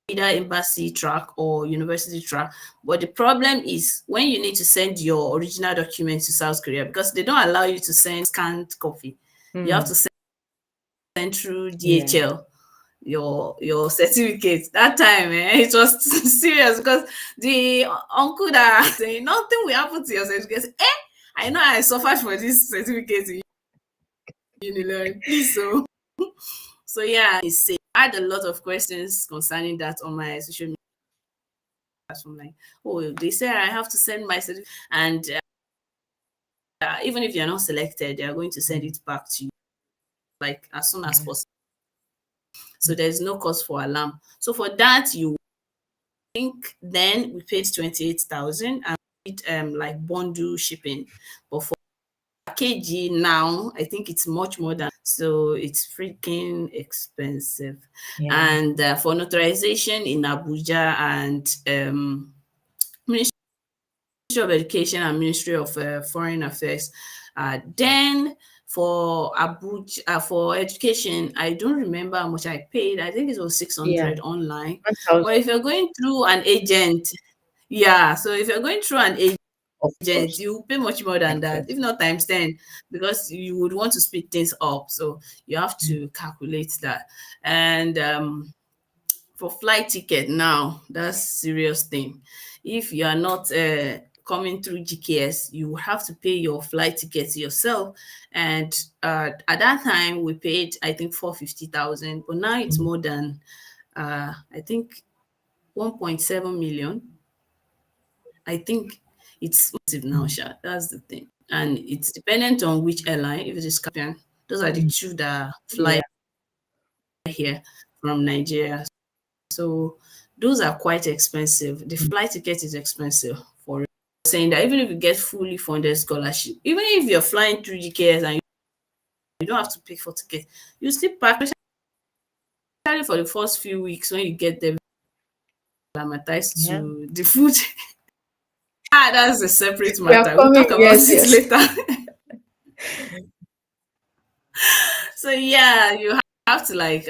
either embassy track or university track. But the problem is when you need to send your original documents to South Korea, because they don't allow you to send scanned copy. You have to mm, send through yeah, DHL your certificate. That time, it was serious, because the uncle that saying nothing will happen to your certificate. I know I suffered for this certificate in Unilearn. Please, so yeah, I had a lot of questions concerning that on my social media platform. Like, oh, they say I have to send my certificate, and even if you're not selected, they are going to send mm, it back to you like as soon as yeah, possible. So there's no cause for alarm. So for that, you think then we paid 28,000 and we did like bundle shipping, but for kg now, I think it's much more than, so it's freaking expensive. yeah, And for notarization in Abuja and Ministry of Education and Ministry of Foreign Affairs, then for Abuja, for education, I don't remember how much I paid. I think it was yeah. 600 online. But 1,000, if you're going through an agent, yeah, so if you're going through an of agent, course. you pay much more than Of that, course. if not times 10, because you would want to speed things up. So you have Mm, to calculate that. And for flight ticket now, that's serious thing. If you are not coming through GKS, you have to pay your flight tickets yourself. And at that time, we paid, I think, 450,000, but now it's mm, more than, I think, 1.7 million. I think it's massive now, mm, Sha. That's the thing. And it's dependent on which airline. If it is Caspian, those are the mm, two that fly yeah. here from Nigeria. So those are quite expensive. The Mm, flight ticket is expensive for saying that even if you get fully funded scholarship, even if you're flying through GKS and you don't have to pay for ticket, you still pack, especially for the first few weeks when you get there, acclimatized yeah. to the food. That's a separate We are matter. We'll coming. talk about Yes, it yes. later. So yeah, you have to like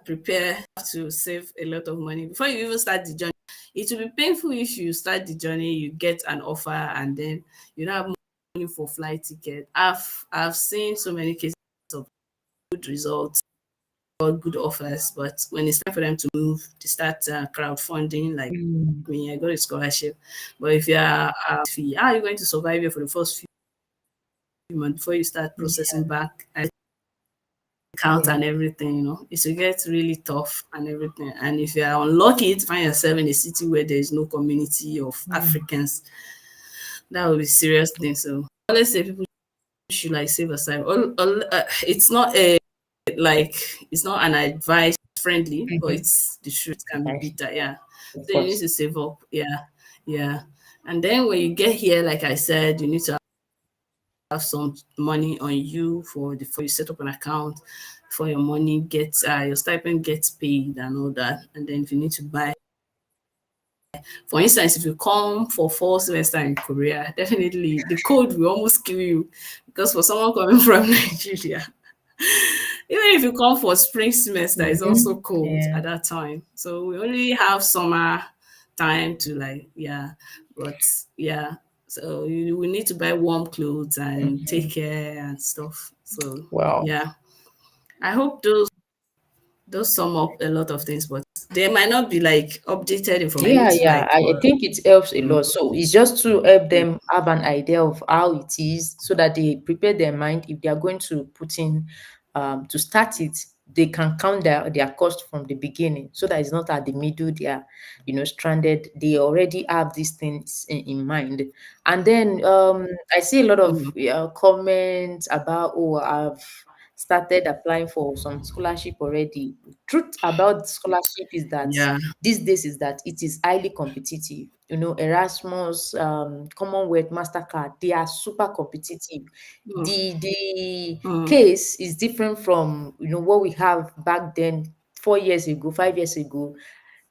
prepare to save a lot of money before you even start the journey. It will be painful if you start the journey, you get an offer, and then you don't have money for flight ticket. I've seen so many cases of good results or good offers, but when it's time for them to move, they start crowdfunding. Like Mm, me, I got a scholarship, but if you are fee, how are you going to survive here for the first few months before you start processing yeah, back count yeah. and everything, it will get really tough and everything. And if you are unlucky to find yourself in a city where there is no community of Mm, Africans, that will be serious thing. So I always say people should like save aside. It's not a like it's not an advice friendly, but mhm. it's the truth can be Nice. bitter. Yeah. Of So you need course. to save up. Yeah. Yeah. And then when you get here, like I said, you need to have some money on you before you set up an account, for your money gets your stipend gets paid and all that. And then if you need to buy For instance, if you come for fall semester in Korea, definitely the cold will almost kill you because for someone coming from Nigeria, even if you come for spring semester, it's also Mm-hmm. cold Yeah. at that time. So we only have summer time to like, yeah, but yeah. So you will need to buy warm clothes and take Mm-hmm. care and stuff. So Wow. yeah, I hope those sum up a lot of things, but they might not be like updated information. I Yeah, need to yeah, like, I or think it helps a mm, lot. So it's just to help them have an idea of how it is so that they prepare their mind if they are going to put in to start it, they can count their cost from the beginning so that it's not at the middle they are, stranded. They already have these things in mind. And then I see a lot of mm, comments about, oh, I've started applying for some scholarship already. Truth about scholarship is that yeah, these days is that it is highly competitive. Erasmus, Commonwealth, Mastercard, they are super competitive. mm, The mm, case is different from what we have back then, 4 years ago, 5 years ago.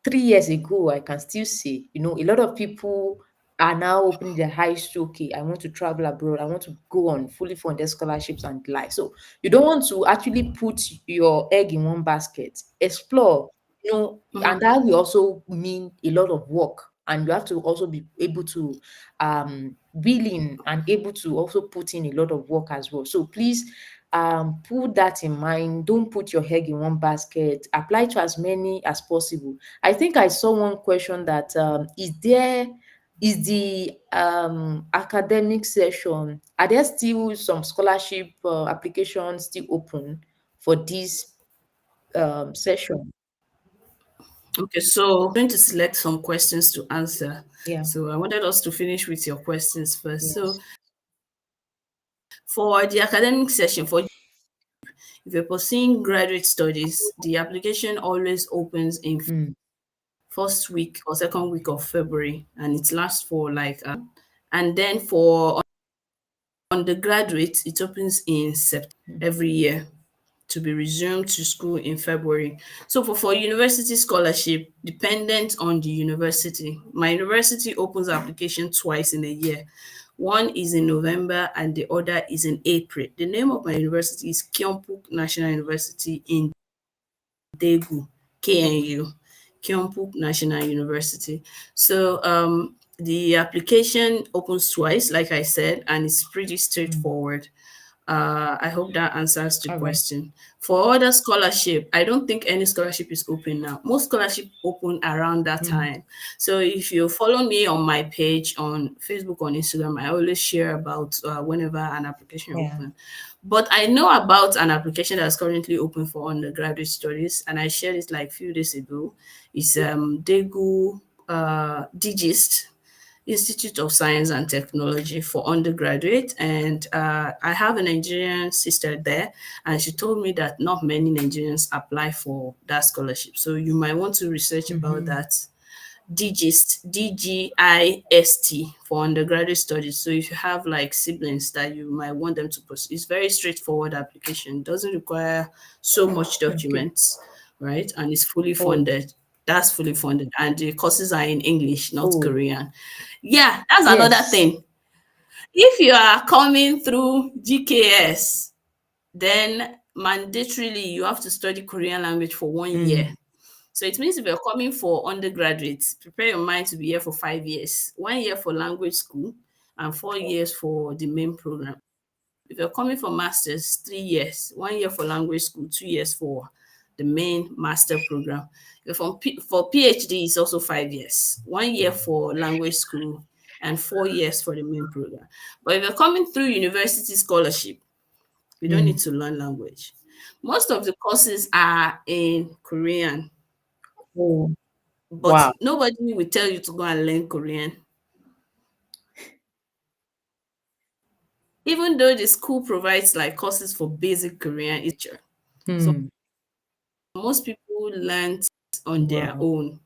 3 years ago, I can still say, a lot of people are now opening their eyes to, okay, I want to travel abroad, I want to go on fully funded scholarships and the like. So you don't want to actually put your egg in one basket. Explore, and that will also mean a lot of work. And you have to also be able to willing and able to also put in a lot of work as well. So please put that in mind. Don't put your egg in one basket. Apply to as many as possible. I think I saw one question that is the academic session, are there still some scholarship applications still open for this session? okay. So I'm going to select some questions to answer. Yeah. So I wanted us to finish with your questions first. So Yes. for the academic session, for if you're pursuing graduate studies, the application always opens in Mm, first week or second week of February, and it lasts for like, and then for undergraduates, it opens in September mm, every year to be resumed to school in February. So for university scholarship, dependent on the university, my university opens application twice in a year. One is in November and the other is in April. The name of my university is Kyungpook National University in Daegu, KNU, Kyungpook National University. So the application opens twice, like I said, and it's pretty mm. straightforward. I hope that answers the All right. question. For other scholarship, I don't think any scholarship is open now. Most scholarship open around that Mm, time. So if you follow me on my page on Facebook, on Instagram, I always share about whenever an application yeah. open. But I know about an application that's currently open for undergraduate studies, and I shared it like a few days ago. It's Daegu Digist Institute of Science and Technology for undergraduate. And I have a Nigerian sister there, and she told me that not many Nigerians apply for that scholarship. So you might want to research about Mm-hmm. that. Digist, DGIST for undergraduate studies. So if you have like siblings that you might want them to pursue, it's very straightforward application. Doesn't require so much Okay. documents, right? And it's fully Oh, funded. That's fully funded, and the courses are in English, not oh, Korean. Yeah, that's another yes. thing. If you are coming through GKS, then mandatorily you have to study Korean language for 1 year. Mm, So it means if you're coming for undergraduates, prepare your mind to be here for 5 years. 1 year for language school and 4 years for the main program. If you're coming for masters, 3 years. 1 year for language school, 2 years for the main master program. If for PhD, it's also 5 years. 1 year for language school and 4 years for the main program. But if you're coming through university scholarship, you don't need mm. to learn language. Most of the courses are in Korean, Oh, but wow. nobody will tell you to go and learn Korean. Even though the school provides like courses for basic Korean literature. So Hmm. most people learn on their Wow. own.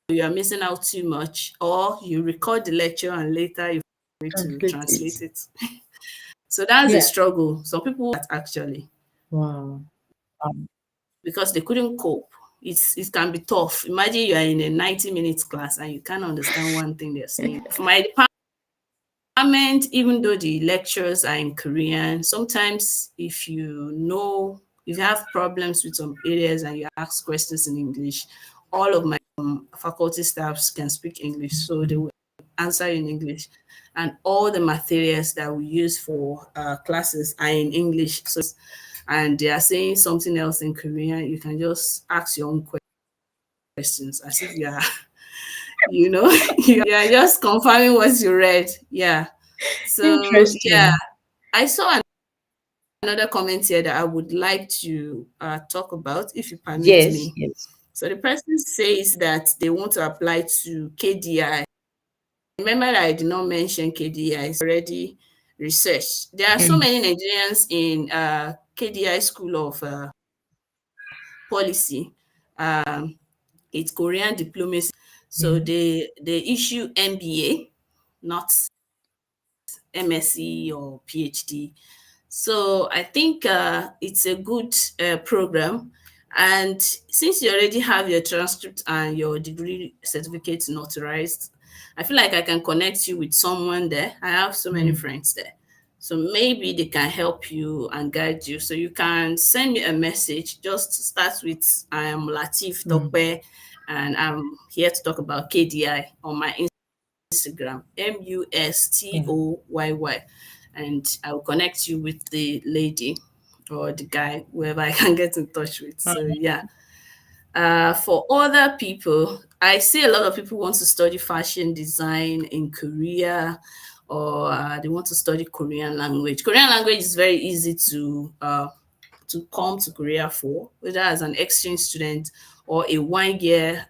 You are missing out too much, or you record the lecture and later you need to Translate it. translate it. So that's a Yeah. struggle. Some people actually Wow. because they couldn't cope. it can be tough. Imagine you are in a 90 minutes class and you can't understand one thing they're saying. For my department, even though the lectures are in Korean, sometimes if you have problems with some areas and you ask questions in English, all of my faculty staffs can speak English, so they will answer in English. And all the materials that we use for classes are in English. And they are saying something else in Korean, you can just ask your own questions as if you are, you are just confirming what you read. Yeah. So, yeah, Interesting. I saw another comment here that I would like to talk about, if you permit Yes, me. yes. So, the person says that they want to apply to KDI. Remember that I did not mention KDI, it's already researched. There are so Mm, many Nigerians in KDI School of Policy. Um, it's Korean diplomacy. So, yeah. they issue MBA, not MSc or PhD. So I think it's a good program. And since you already have your transcript and your degree certificate notarized, I feel like I can connect you with someone there. I have so many Mm, friends there. So maybe they can help you and guide you. So you can send me a message. Just start with I am Latif mm, Tokpe and I'm here to talk about KDI on my Instagram, yeah. Mustoyy, and I will connect you with the lady or the guy, whoever I can get in touch with. So Mm, yeah. For other people, I see a lot of people want to study fashion design in Korea, or they want to study Korean language. Korean language is very easy to come to Korea for, whether as an exchange student or a 1 year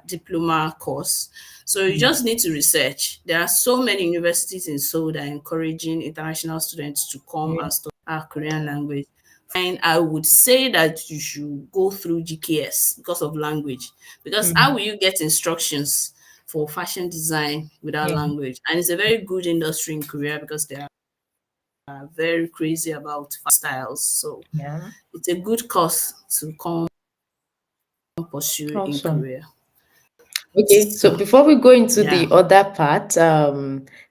diploma course. So you mm, just need to research. There are so many universities in Seoul that are encouraging international students to come yeah. and study Korean language. And I would say that you should go through GKS because of language. Because how Mm, will you get instructions for fashion design without yeah. language? And it's a very good industry in Korea because they are very crazy about styles. So Yeah. it's a good course to come pursue in Awesome. Korea. Okay, so So before we go into the yeah. other part,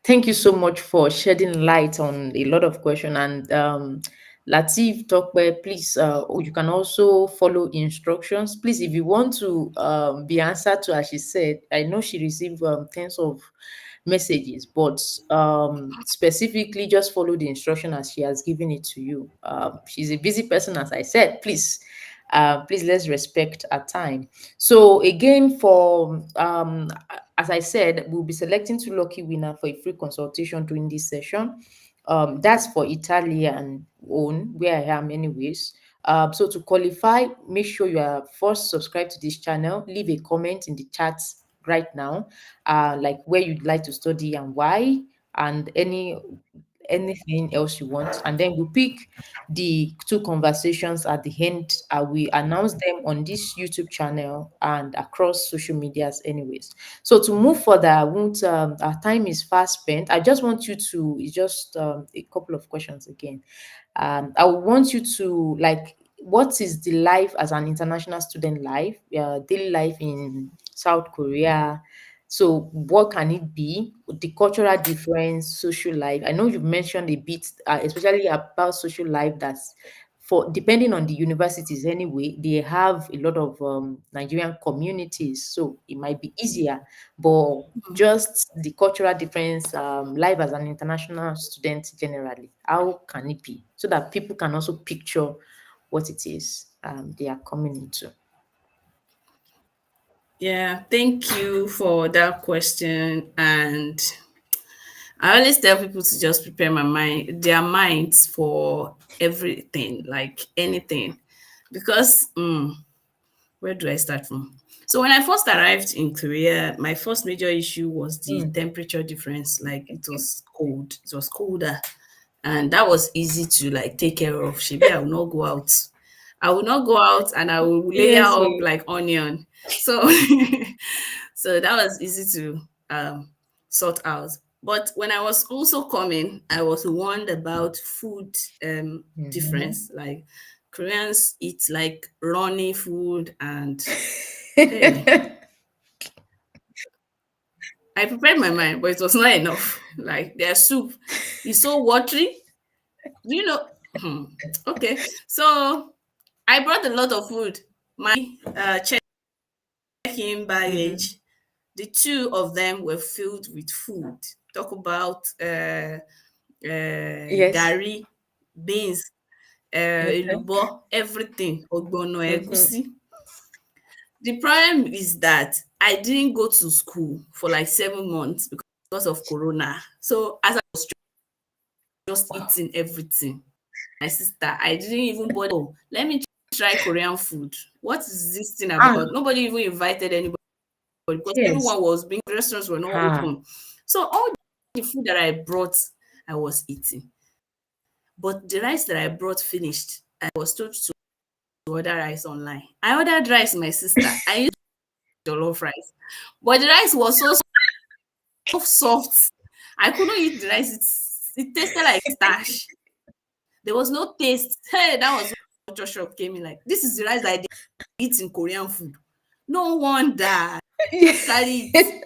thank you so much for shedding light on a lot of questions. And Latif Tokwe, please, you can also follow instructions. Please, if you want to be answered to, as she said, I know she received tens of messages, but specifically just follow the instruction as she has given it to you. She's a busy person, as I said. Please let's respect her time. So again, for as I said, we'll be selecting two lucky winner for a free consultation during this session. That's for Italian own, where I am anyways. So to qualify, make sure you are first subscribed to this channel. Leave a comment in the chat right now, like where you'd like to study and why, and anything else you want, and then we'll pick the two conversations at the end. We announce them on this YouTube channel and across social medias anyways. So to move further, I won't our time is fast spent. I just want you to, it's just a couple of questions again. I would want you to, like, what is the life as an international student life, daily life in South Korea? So what can it be? The cultural difference, social life. I know you've mentioned a bit, especially about social life. That's for depending on the universities anyway. They have a lot of Nigerian communities, so it might be easier. But just the cultural difference, life as an international student generally, how can it be? So that people can also picture what it is they are coming into. Yeah, thank you for that question. And I always tell people to just prepare their minds for everything, like anything. Because where do I start from? So when I first arrived in Korea, my first major issue was the Mm, temperature difference. Like it was cold. It was colder. And that was easy to like take care of. Maybe I will not go out. I will not go out and I will layer yes, up like onion. So so that was easy to sort out. But when I was also coming, I was warned about food mm-hmm. difference. Like Koreans eat like runny food, and hey, I prepared my mind, but it was not enough. Like their soup is so watery. Do you know? Hmm. Okay, so I brought a lot of food. My check-in Mhm. baggage, the two of them were filled with food. Talk about Yes. gari, beans, Okay. elubo, everything, ogbono, Mhm. egusi. The problem is that I didn't go to school for like 7 months because of Corona. So as I was just Wow. eating everything, my sister, I didn't even bother. Oh, let me try Korean food. What is this thing Ah, about? Nobody even invited anybody because yes. everyone was being, restaurants were not Ah, open. So all the food that I brought, I was eating. But the rice that I brought finished. I was told to order rice online. I ordered rice, my sister. I used jollof rice. But the rice was so soft. I couldn't eat the rice. It tasted like starch. There was no taste. Hey, that was when Joshua came in like, this is the rice that I eat in Korean food. No wonder. I carry it.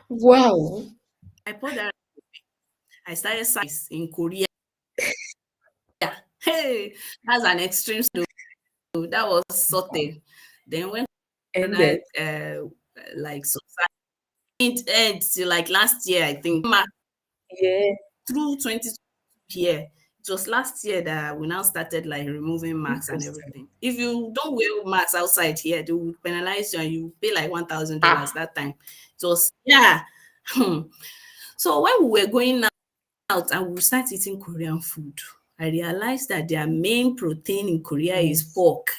wow. I poured that. I started size in Korea. Hey, that's an extreme. That was saute. Then when Ended. I like subsided till like last year, I think Yeah. through 20 year. It was last year that we now started like removing marks and Interesting. everything. If you don't wear marks outside here, they will penalize you and you pay like $1,000 Ah, that time. It was yeah. So when we were going out and we start eating Korean food, I realized that their main protein in Korea is yes. pork.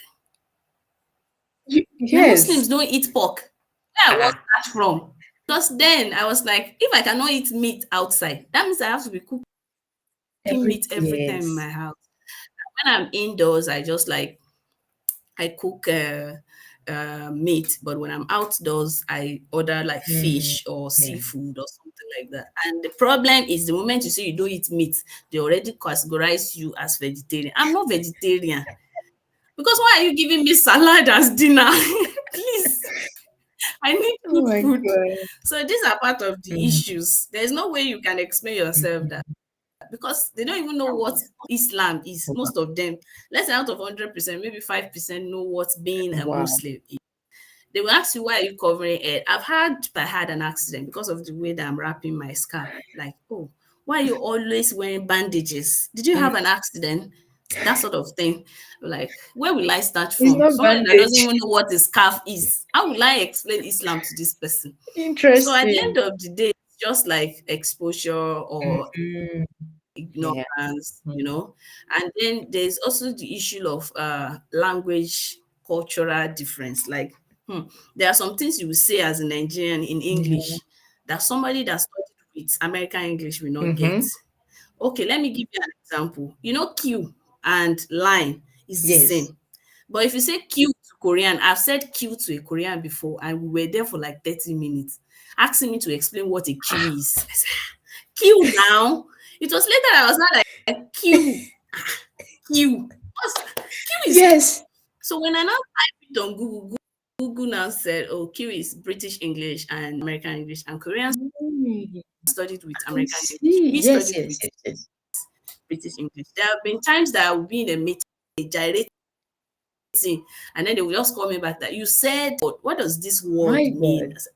The Yes. Muslims don't eat pork. Where I want Ah, start from. Because then I was like, if I cannot eat meat outside, that means I have to be cooking meat every time in yes. my house. When I'm indoors, I just like I cook meat, but when I'm outdoors, I order like Mm, fish or yeah. seafood or something like that. And the problem is the moment you say you don't eat meat, they already categorize you as vegetarian. I'm not vegetarian because why are you giving me salad as dinner? Please, I need Oh good my food. God. So these are part of the Mm, issues. There's no way you can explain yourself that because they don't even know what Islam is. wow. Most of them, less than out of 100%, maybe 5% know what being a Wow. Muslim is. They will ask you, why are you covering it? I had an accident because of the way that I'm wrapping my scarf. Like, oh, why are you always wearing bandages? Did you Mm, have an accident? That sort of thing. Like, where will I start it's from? not Somebody that doesn't bandage. even know what a scarf is. How will I explain Islam to this person? So at the Interesting. end of the day, it's just like exposure or Mhm. Yeah. ignorance, Mm, And then there's also the issue of language, cultural difference. Like, there are some things you will say as a Nigerian in yeah. English that somebody that studied with American English will not get. Mm-hmm. Okay, let me give you an example. Q and line is the Yes. same. But if you say Q to Korean, I've said Q to a Korean before, and we were there for like 30 minutes, asking me to explain what a Q Ah, is. I said, Q now. It was later I was not like Q. Q. Q is Q. yes. So when I now typed it on Google, Google now said, oh, Q is British English and American English, and Koreans Mm, studied with I American English. see. We Yes, studied yes, with yes, yes. British English. There have been times that I will be in a meeting, gyrating, and then they will just call me back that you said, what does this word My mean? God. I said,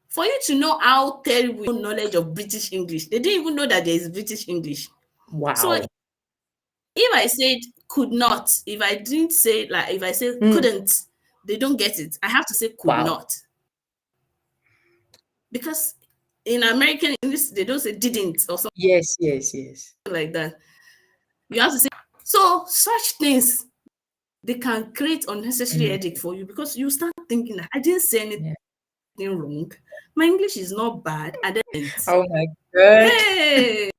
for you to know how terrible knowledge of British English, they didn't even know that there is British English. So Wow. if I said could not, if I didn't say, like, if I say Mm, couldn't, they don't get it. I have to say could wow. not. Because in American English, they don't say didn't or something Yes, yes, yes. like that. You have to say, so such things, they can create unnecessary Mm, headache for you because you start thinking that I didn't say yeah. anything wrong. My English is not bad. I didn't. Oh my God. Hey,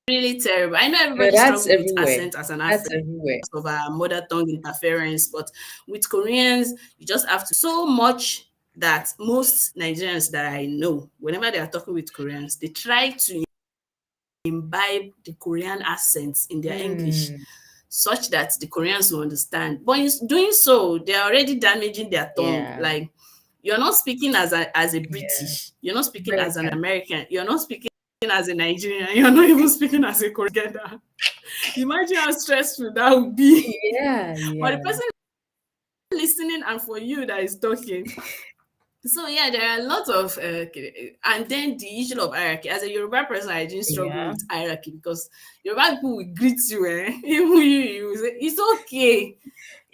really terrible. I know No, everybody that's struggle with everywhere. accent as an That's African everywhere. because of our mother tongue interference, but with Koreans, you just have to so much that most Nigerians that I know, whenever they are talking with Koreans, they try to imbibe the Korean accents in their English Mm. such that the Koreans will understand. But in doing so, they're already damaging their tongue. Yeah. Like, you're not speaking as a Yeah. British, you're not speaking as an American. American, you're not speaking as a Nigerian, you're not even speaking as a Korean. Imagine how stressful that would be Yeah. for the Yeah. person listening and for you that is talking. So yeah, there are a lot of and then the issue of hierarchy. As a Yoruba person, I didn't struggle Yeah. with hierarchy because Yoruba people will greet you, even you will say, it's okay.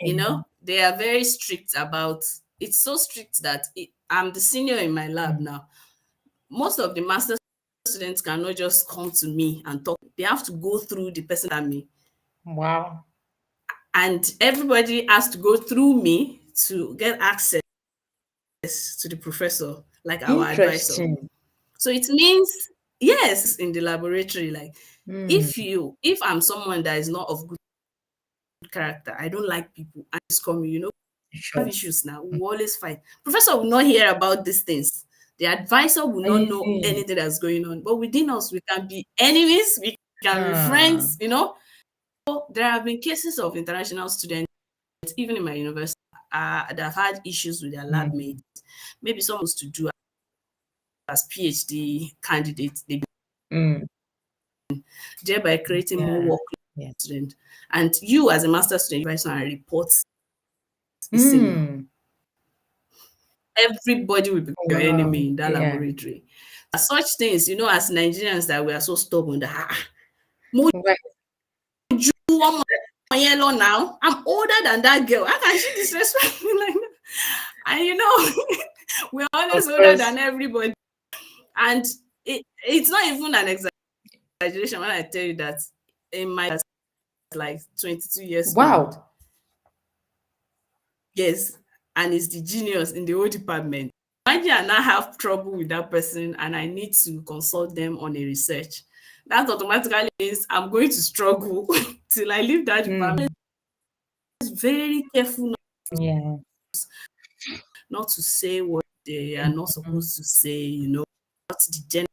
Mm. They are very strict about. It's so strict that I'm the senior in my lab Mm. now. Most of the master students cannot just come to me and talk. They have to go through the person at me, Wow. and everybody has to go through me to get access to the professor, like our advisor. Interesting. So it means, yes, in the laboratory, like, Mm. if I'm someone that is not of good character, I don't like people, and just call me, have Sure. issues now, we will always fight. Professor will not hear about these things. The advisor will not know Mm. anything that's going on. But within us, we can be enemies, we can be Ah. friends. So there have been cases of international students, even in my university, that have had issues with their lab Mm. mates. Maybe someone wants to do as PhD candidates, they Mm. thereby creating more Yeah. work Yeah. student. And you as a master student advisor and report the senior. Mm. Everybody will be your Wow. enemy in that Yeah. laboratory. Such things, as Nigerians, that we are so stubborn that mo Right. ju ọmọ yẹn lọ now. I'm older than that girl. How can she disrespect me like that? And we're Of always older course. than everybody. And it's not even an exaggeration when I tell you that in my like 22 years old. Wow. Yes, and is the genius in the whole department. Imagine I now have trouble with that person and I need to consult them on a research. That automatically means I'm going to struggle till I leave that department. Mm. It's very careful Yeah. not to say what they are not Mhm. supposed to say, what's the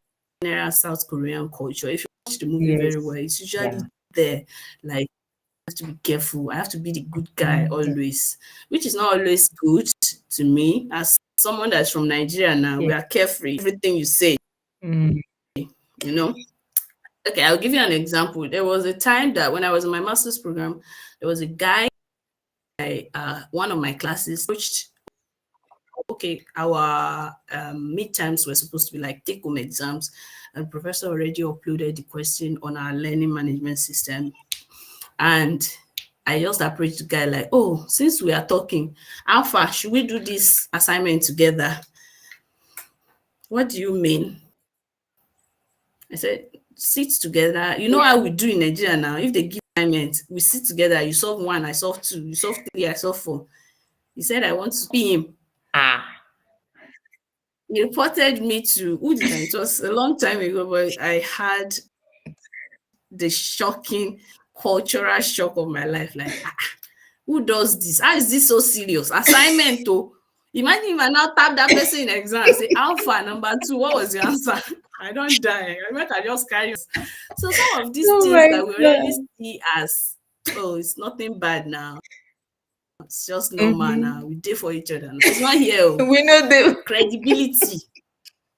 general South Korean culture. If you watch the movie very well, Yes. it's usually Yeah. there. Like, I have to be careful. I have to be the good guy Mm. always, which is not always good to me. As someone that's from Nigeria now, Yeah. we are carefree. Everything you say, Mm. you know. Okay, I'll give you an example. There was a time that when I was in my master's program, there was a guy, one of my classes, approached. Okay, our midterms were supposed to be like take-home exams, and the professor already uploaded the question on our learning management system. And I just approached the guy like, oh, since we are talking, how far should we do this assignment together? What do you mean? I said, sit together. You know how Yeah. we do in Nigeria now. If they give assignment, we sit together. You solve one, I solve two. You solve three, I solve four. He said, I want to be him. Ah. He reported me to, who did I? It was a long time ago, but I had the shocking cultural shock of my life. Like, who does this? How is this so serious? Assignment, though. Imagine if I now tap that person in exam and say, Alpha, number two, what was your answer? I don't die. I just carry on. So some of these Oh things my that we already God. see as, oh, it's nothing bad now. It's just normal now. Mm-hmm. We did for each other. It's not here. Oh. We know them. Credibility.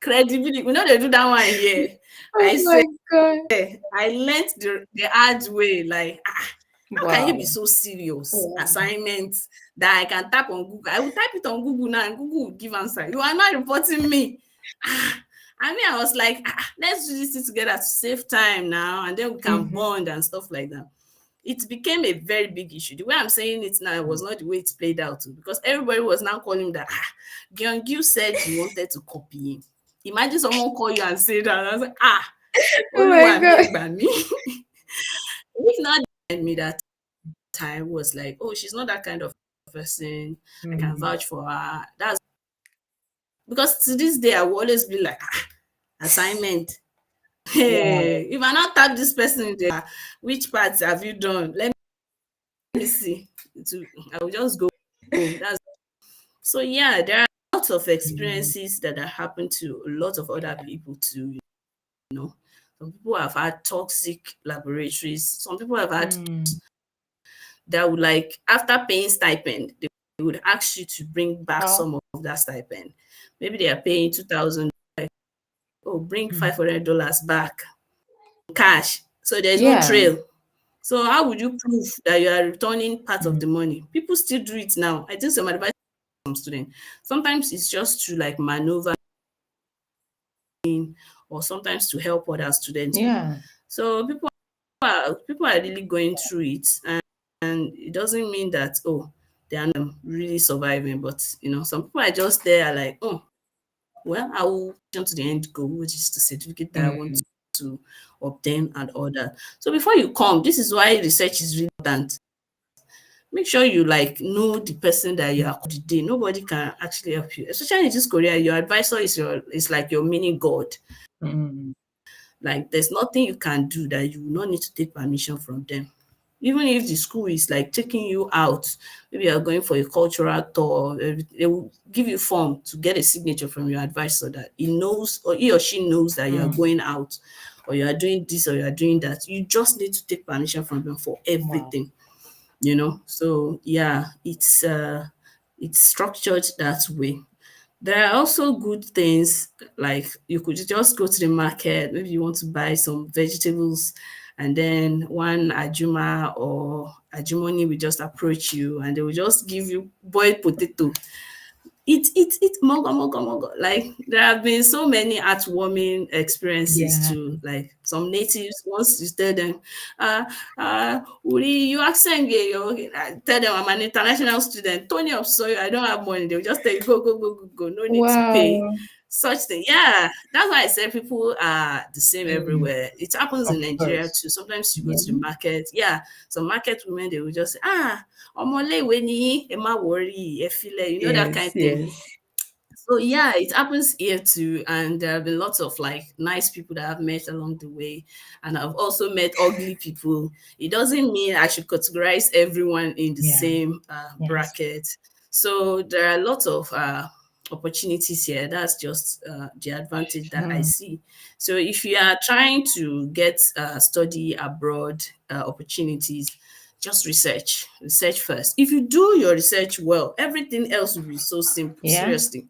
Credibility. We know they do that one here. I Oh say, my God. I learned the hard way. Like, how can you be Wow. so serious? Wow. Assignments that I can type on Google. I will type it on Google now and Google will give answer. You are not reporting me. I mean, I was like, let's do this together to save time now, and then we can Mm-hmm. bond and stuff like that. It became a very big issue. The way I'm saying it now was not the way it's played out too, because everybody was now calling that Gyeongju said he wanted to copy him. Imagine someone call you and say that. I was like, Oh my Oluwa God. mi by me. If not me that time was like, oh, she's not that kind of person. I can Mm. vouch for her. That's because to this day I will always be like, assignment. Yeah. Hey, if I not tap this person in there, which parts have you done? Let me see. I will just go. That's so yeah, there are lots of Mm. experiences that have happened to a lot of other people too, you know. Some people have had toxic laboratories. Some people have had Mm. that would, like, after paying stipend, they would ask you to bring back Wow. some of that stipend. Maybe they are paying 2,000. Oh, bring Mm. $500 back cash. So there's no Yeah. trail. So how would you prove that you are returning part of Mm. the money? People still do it now. I think some advice from students. Sometimes it's just to like maneuver or sometimes to help other students. Yeah. So people are really going through it, and it doesn't mean that, oh, they are not really surviving. But some people are just there like, oh, well, I will jump to the end goal, which is the certificate that I want Mm. to obtain and all that. So before you come, this is why research is really important. Make sure you like know the person that you are today. Nobody can actually help you, especially in this Korea. Your advisor is like your mini god. Mm. Like there's nothing you can do that you will not need to take permission from them. Even if the school is like taking you out, maybe you're going for a cultural tour, they will give you form to get a signature from your advisor that he knows, or he or she knows, that you are Mm. going out or you are doing this or you are doing that. You just need to take permission from them for Wow. everything. So yeah, it's structured that way. There are also good things, like you could just go to the market, maybe you want to buy some vegetables, and then one Ajuma or Ajumoni will just approach you and they will just give you boiled potato. Eat, mogo, mogo, mogo. Like there have been so many heartwarming experiences Yeah. too. Like some natives, once you tell them, Uri, you accent gay, tell them I'm an international student. Tony of Soyo, I don't have money. They'll just tell you, go, go, go, go, go. No need to pay. Wow. Such thing. Yeah. That's why I said people are the same Mm. everywhere. It happens in Of Nigeria course. too. Sometimes you go Yeah. to the market. Yeah. Some market women, they will just say, ọmọléèwé ni yín, ẹ má worry, ẹ filẹ̀, that kind Yes. of thing. Yes. So yeah, it happens here too, and there have been lots of like nice people that I've met along the way, and I've also met ugly people. It doesn't mean I should categorize everyone in the Yeah. same Yes. bracket. So there are lots of opportunities here. That's just the advantage that I Mm. see. So if you are trying to get study abroad opportunities, just research first. If you do your research well, everything else will be so simple. Yeah. Seriously,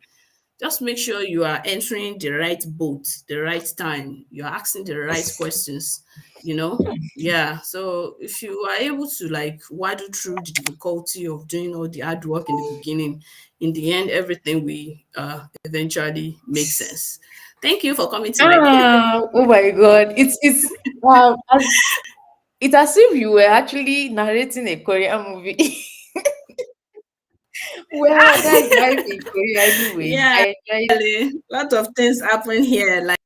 just make sure you are entering the right boat, the right time. You're asking the right questions, you know? Yeah. So if you are able to like waddle through the difficulty of doing all the hard work in the beginning, in the end, everything will eventually make sense. Thank you for coming to my Oh my God. It's as it's as if you were actually narrating a Korean movie. Well, that's life in Korea anyways. yeah, I enjoyed. a lot of things happen here, like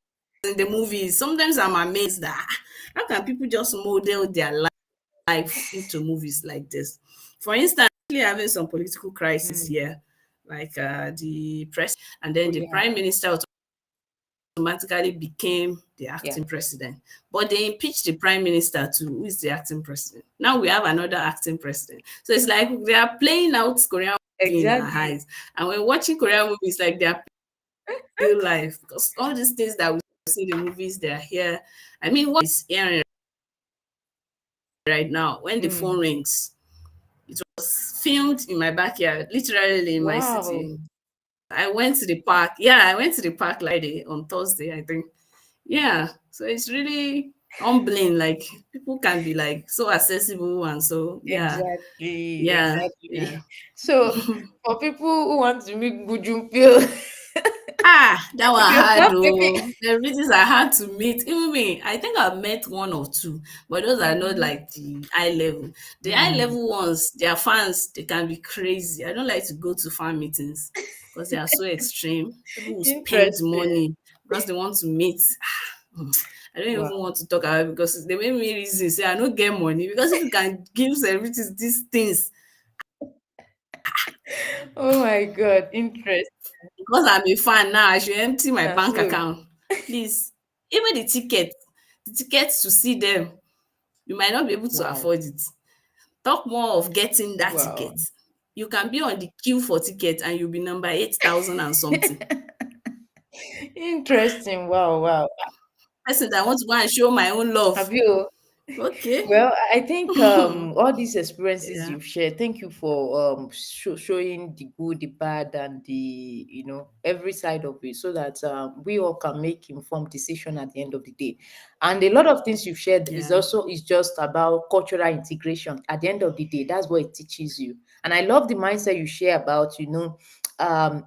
in the movies. Sometimes I'm amazed that how can people just model their life into movies like this? For instance, actually having some political crisis Mm. here, like the press, and then Oh the yeah. prime minister automatically became the Yeah. acting president. But they impeached the prime minister too, who is the acting president. Now we have another acting president. So it's like they are playing out Korean movie in our Exactly. eyes. And when watching Korean movies, like they are real life, because all these things that we see in the movies, they are here. I mean, what is airing right now? When the phone Mm. rings, it was filmed in my backyard, literally in my Wow. city. I went to the park. Yeah, I went to the park like on Thursday, I think. Yeah, so it's really humbling. Like people can be like so accessible, and so yeah, Exactly. yeah, yeah. Exactly. So for people who want to meet Gujumpio, That one you hard start taking. though. The reasons are hard to meet. Even me, I think I've met one or two, but those are not Mhm. like the high level. The high Mm. level ones, their fans, they can be crazy. I don't like to go to fan meetings because they are so extreme. People will spend Interesting. money because they want to meet. I don't even Wow. want to talk about it because they make me reason say I don't get money, because if you can give celebrities these things, Oh my God. Interesting. because I'm a fan now, I should empty my Now, bank so account. Please. Even the tickets to see them, you might not be able to wow. afford it. Talk more of getting that Wow. ticket. You can be on the queue for ticket and you'll be number 8,000 and something. Interesting. Wow. Wow. person that wants to go and show my own love. Have you? Okay. Well, I think all these experiences Yeah. you've shared, thank you for showing the good, the bad, and the every side of it, so that we all can make informed decision at the end of the day. And a lot of things you've shared Yeah. is just about cultural integration. At the end of the day, that's what it teaches you. And I love the mindset you share about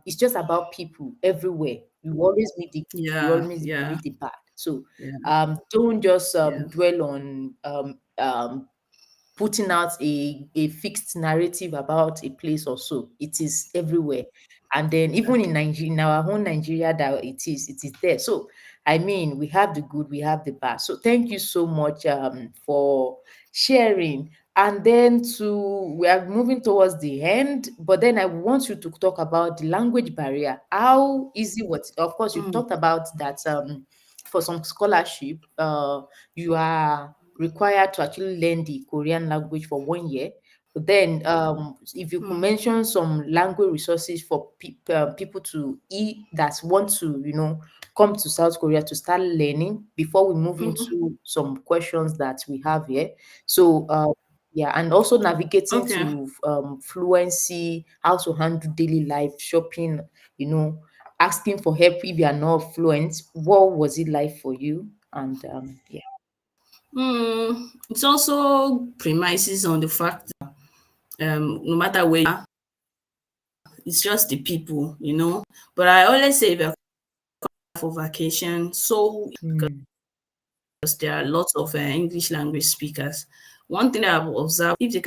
it's just about people everywhere. You always meet the good, you Yeah. always Yeah. meet the bad. So Yeah. don't just Yeah. dwell on putting out a fixed narrative about a place or so. It is everywhere. And then even in Nigeria, in our own Nigeria, that it is there. So I mean, we have the good, we have the bad. So thank you so much for sharing. And then we are moving towards the end, but then I want you to talk about the language barrier. How easy what of course you've Mm. talked about that for some scholarship, you are required to actually learn the Korean language for 1 year. But then, if you could Mm. mention some language resources for people that want to, come to South Korea to start learning before we move Mhm. into some questions that we have here. So, yeah, and also navigating Okay. to fluency, how to handle daily life, shopping, you know, asking for help if you are not fluent. What was it like for you? And yeah. It's also premises on the fact no matter where you are, it's just the people. But I always say if you're for vacation, so Mm, because there are lots of English language speakers. One thing that I've observed, if they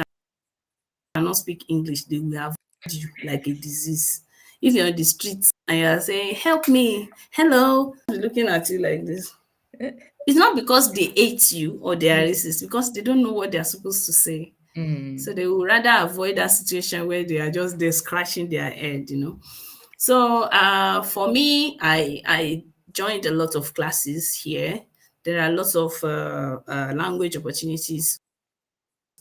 cannot speak English, they will avoid you like a disease. If you're on the streets and you're saying, help me, hello, they'll be looking at you like this. It's not because they hate you or they are mm, racist, because they don't know what they're supposed to say. So mm, they would rather avoid that situation where they are just there scratching their head. So for me, I joined a lot of classes here. There are lots of language opportunities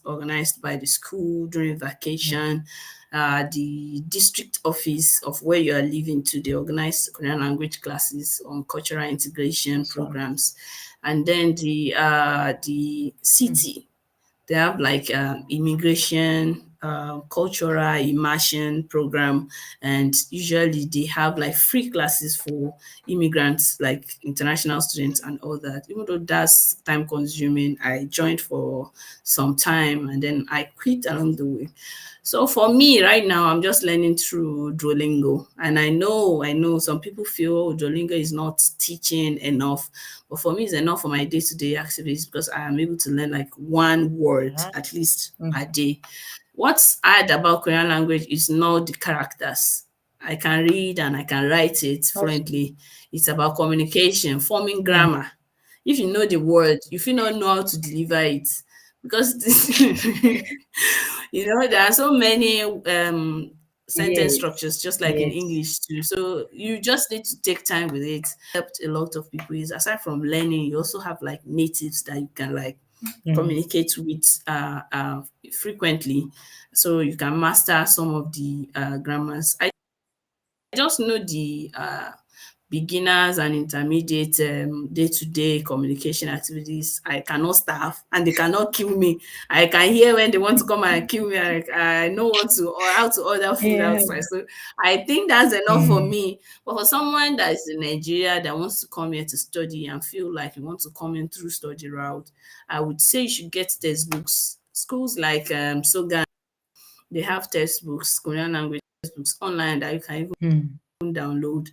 organized by the school during mm. vacation. The district office of where you are living to, they organize Korean language classes on cultural integration Awesome. programs, and then the Mm, city, they have like immigration, cultural immersion program, and usually they have like free classes for immigrants, like international students and all that. Even though that's time consuming, I joined for some time and then I quit along the way. So for me right now, I'm just learning through Duolingo, and I know some people feel, oh, Duolingo is not teaching enough, but for me, it's enough for my day-to-day activities because I am able to learn like one word uh-huh. at least a Mm, day. What's odd about Korean language is not the characters. I can read and I can write it awesome. fluently. It's about communication, forming Mm, grammar. If you know the word, if you don't know how to deliver it, because there are so many sentence yes. structures, just like in Yes. English too. So you just need to take time with it. Helped a lot of people is, aside from learning, you also have like natives that you can like Mm, communicate with frequently, so you can master some of the grammars. I just know the beginners and intermediate day-to-day communication activities. I cannot starve and they cannot kill me. I can hear when they want to come and kill me. I know what to or how to order food yeah. outside. So I think that's enough for Mm, me. But for someone that is in Nigeria that wants to come here to study and feel like you want to come in through study route, I would say you should get textbooks. Schools like Sogan, they have textbooks, Korean language textbooks online that you can mm, even download,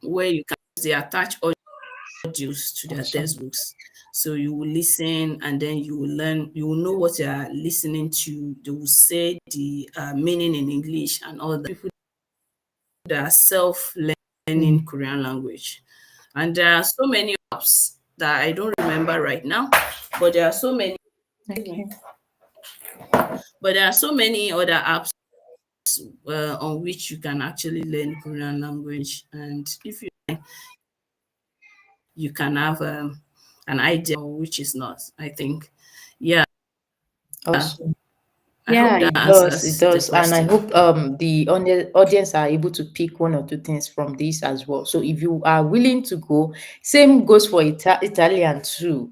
where you can they attach audios to their awesome. textbooks. So you will listen and then you will learn, you will know what you are listening to. They will say the meaning in English and all that. People that are self-learning Mm, Korean language. And there are so many apps that I don't remember right now, but there are so many, okay. but there are so many other apps on which you can actually learn Korean language. And if you can have an idea which is not, I think. Yeah. Awesome. I hope Yeah, that it does. It answers the does. And I question. hope the audience are able to pick one or two things from this as well. So if you are willing to go, same goes for Italian too,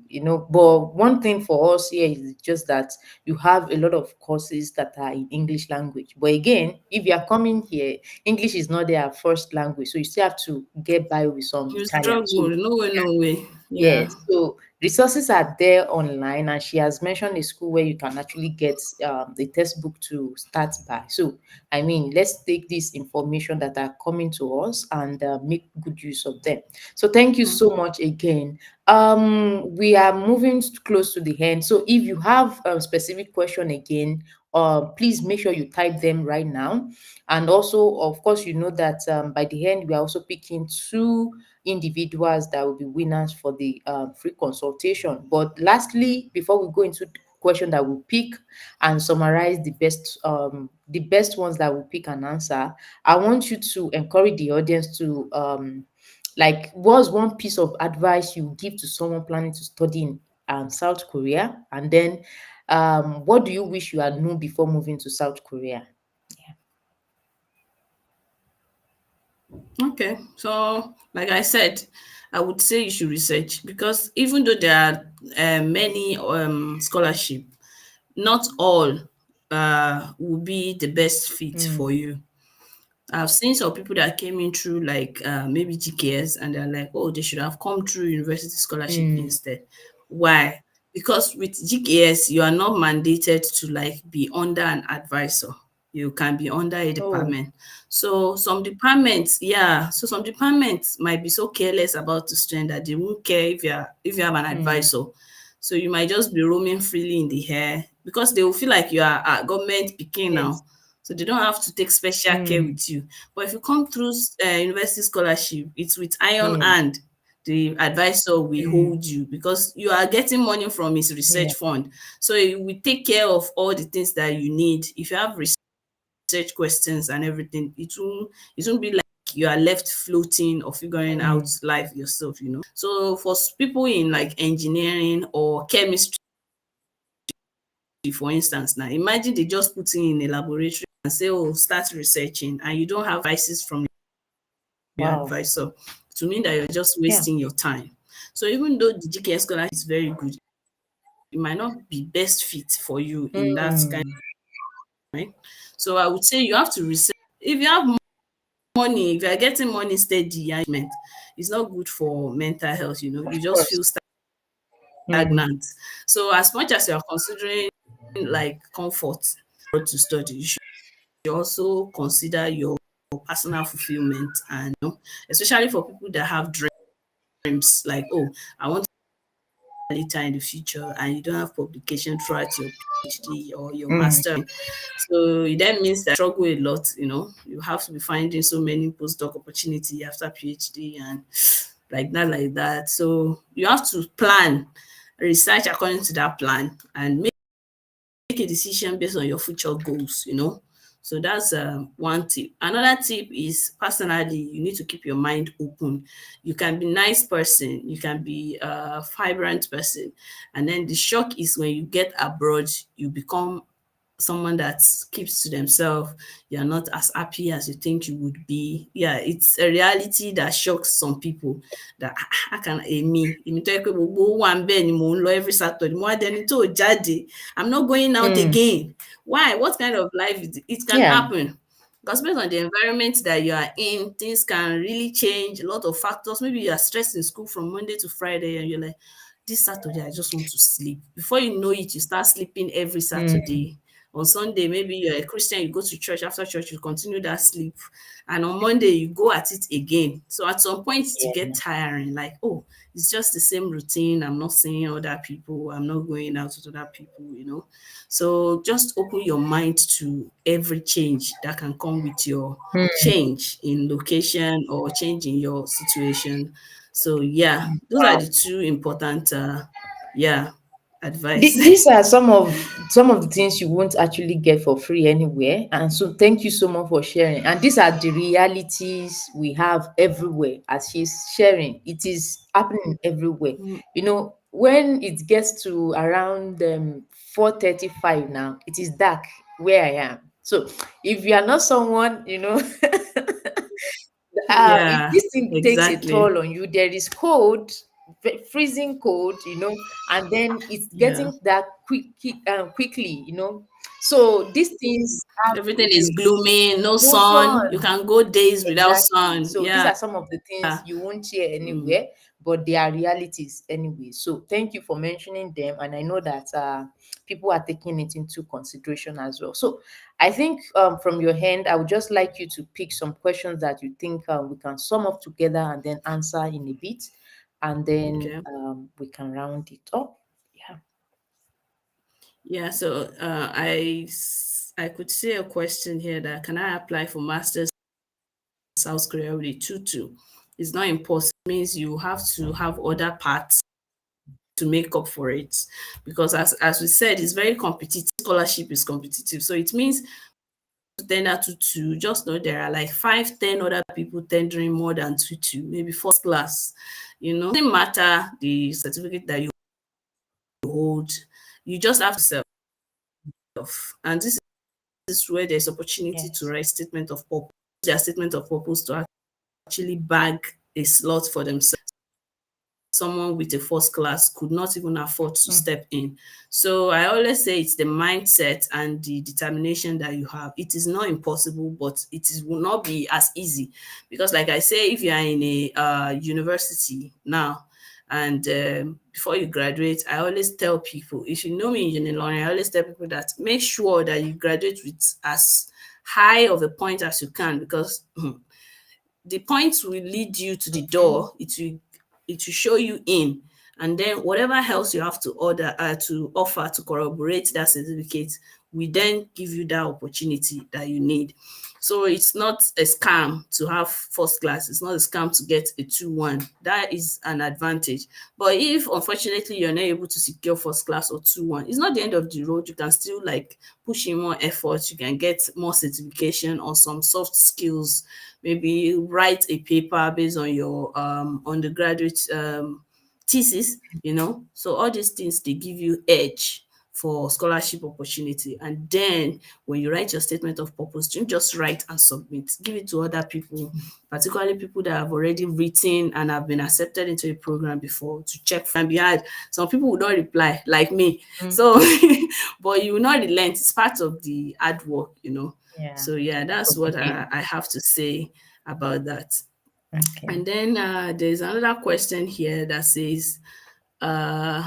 But one thing for us here is just that you have a lot of courses that are in English language. But again, if you are coming here, English is not their first language. So you still have to get by with some You Italian. struggle, So no way, no way. Yeah. yes, so resources are there online, and she has mentioned a school where you can actually get the textbook to start by. So, I mean, let's take this information that are coming to us and make good use of them. So, thank you so much again. We are moving close to the end. So, if you have a specific question again, please make sure you type them right now. And also, of course, you know that by the end, we are also picking two individuals that will be winners for the free consultation. But lastly, before we go into the question that we pick and summarize the best ones that we pick and answer, I want you to encourage the audience to like, what's one piece of advice you give to someone planning to study in South Korea, and then what do you wish you had known before moving to South Korea? Okay. So, like I said, I would say you should research because even though there are many scholarship, not all will be the best fit for Mm, you. I've seen some people that came in through like maybe GKS and they're like, oh, they should have come through university scholarship mm, instead. Why? Because with GKS, you are not mandated to like be under an advisor. You can be under a oh, department. So some departments, yeah, so some departments might be so careless about the student that they won't care if you have an mm, advisor. So you might just be roaming freely in the air because they will feel like you are a government picking yes, now. So they don't have to take special care mm, with you. But if you come through university scholarship, it's with iron mm, hand. The advisor will mm, hold you because you are getting money from his yeah, research fund. So he will take care of all the things that you need. If you have research questions and everything, it won't be like you are left floating or figuring out mm, life yourself. So for people in like engineering or chemistry, for instance, now imagine they just put you in a laboratory and say, oh, start researching, and you don't have advices from your wow, advisor, to mean that you're just yeah, wasting your time. So even though the GKS scholarship is very good, it might not be best fit for you in that kind mm, of way. So I would say you have to research. If you have money, if you are getting money steady, it's not good for mental health. You of just course, feel mm, stagnant. So as much as you are considering like comfort to study, you should also consider your personal fulfillment and especially for people that have dreams like, oh, I want to later in the future and you don't have publication throughout your PhD or your mm, master. So it then means that you struggle a lot. You have to be finding so many postdoc opportunity after PhD and like that. So you have to plan, research according to that plan and make a decision based on your future goals. So that's one tip. Another tip is personally, you need to keep your mind open. You can be nice person, you can be a vibrant person, and then the shock is when you get abroad, you become someone that keeps to themselves, you're not as happy as you think you would be. Yeah, it's a reality that shocks some people that how can èmi tó jẹ́ pé gbogbo owó wà ńbẹ̀ ni mò ń lọ every Saturday mo wá dẹni tó jáde, I'm not going out mm, again. Why? What kind of life is it? It can yeah, happen. Because based on the environment that you are in, things can really change, a lot of factors. Maybe you are stressed in school from Monday to Friday and you're like, this Saturday, I just want to sleep. Before you know it, you start sleeping every mm, Saturday. On Sunday, maybe you're a Christian, you go to church. After church, you continue that sleep. And on Monday, you go at it again. So at some point, to get yeah, tiring, like, oh, it's just the same routine. I'm not seeing other people. I'm not going out with other people. So just open your mind to every change that can come with your mm, change in location or change in your situation. So yeah, those are wow. the two important yeah, advice. These are some of the things you won't actually get for free anywhere. And so thank you so much for sharing. And these are the realities we have everywhere. As she's sharing, it is happening everywhere. When it gets to around 4:35 now, it is dark. where I am. So if you are not someone, if Yeah, this thing takes a exactly. toll on you, there is cold, freezing cold, and then it's Yeah. getting that quickly, So these things have Everything a is way. gloomy, no No sun. You fun. can go days without Exactly. sun. So these Yeah. are some of the things you won't hear Mm. anywhere, but they are realities anyway. So thank you for mentioning them, and I know that people are taking it into consideration as well. So I think from your hand, I would just like you to pick some questions that you think we can sum up together and then answer in a bit, and then Okay. we can round it up. Yeah. Yeah. So I could see a question here that can I apply for masters in South Korea with a 2-2? It's not impossible. It means you have to have other parts to make up for it, because as we said, it's very competitive. Scholarship is competitive, so it means to tender 2-2. Just know there are like 5, 10 other people tendering more than 2-2, maybe first class. It doesn't matter the certificate that you hold. You just have to self. And this is where there's opportunity to Yes. write statement of purpose. Their statement of purpose to actually bag a slot for themselves. Someone with a first class could not even afford to Mm. step in. So I always say it's the mindset and the determination that you have. It is not impossible, but will not be as easy, because, like I say, if you are in a university now, and before you graduate, I always tell people, if you know me in Unilorin, I always tell people that make sure that you graduate with as high of a point as you can, because the points will lead you to the Okay. door. It will show you in, and then whatever else you have to order to offer to corroborate that certificate, we then give you that opportunity that you need. So it's not a scam to have first class. It's not a scam to get a 2-1. That is an advantage. But if unfortunately you're not able to secure first class or 2-1, it's not the end of the road. You can still like push in more effort. You can get more certification on some soft skills, maybe write a paper based on your undergraduate thesis. So all these things, they give you edge for scholarship opportunity. And then when you write your statement of purpose, don't just write and submit. Give it to other people, particularly people that have already written and have been accepted into a program before, to check and behind. Some people will not reply, like me. Mm. So but you will not relent. It's part of the hard work. Yeah. So yeah, that's what Persevere. I have to say about that. Okay. And then there's another question here that says, uh,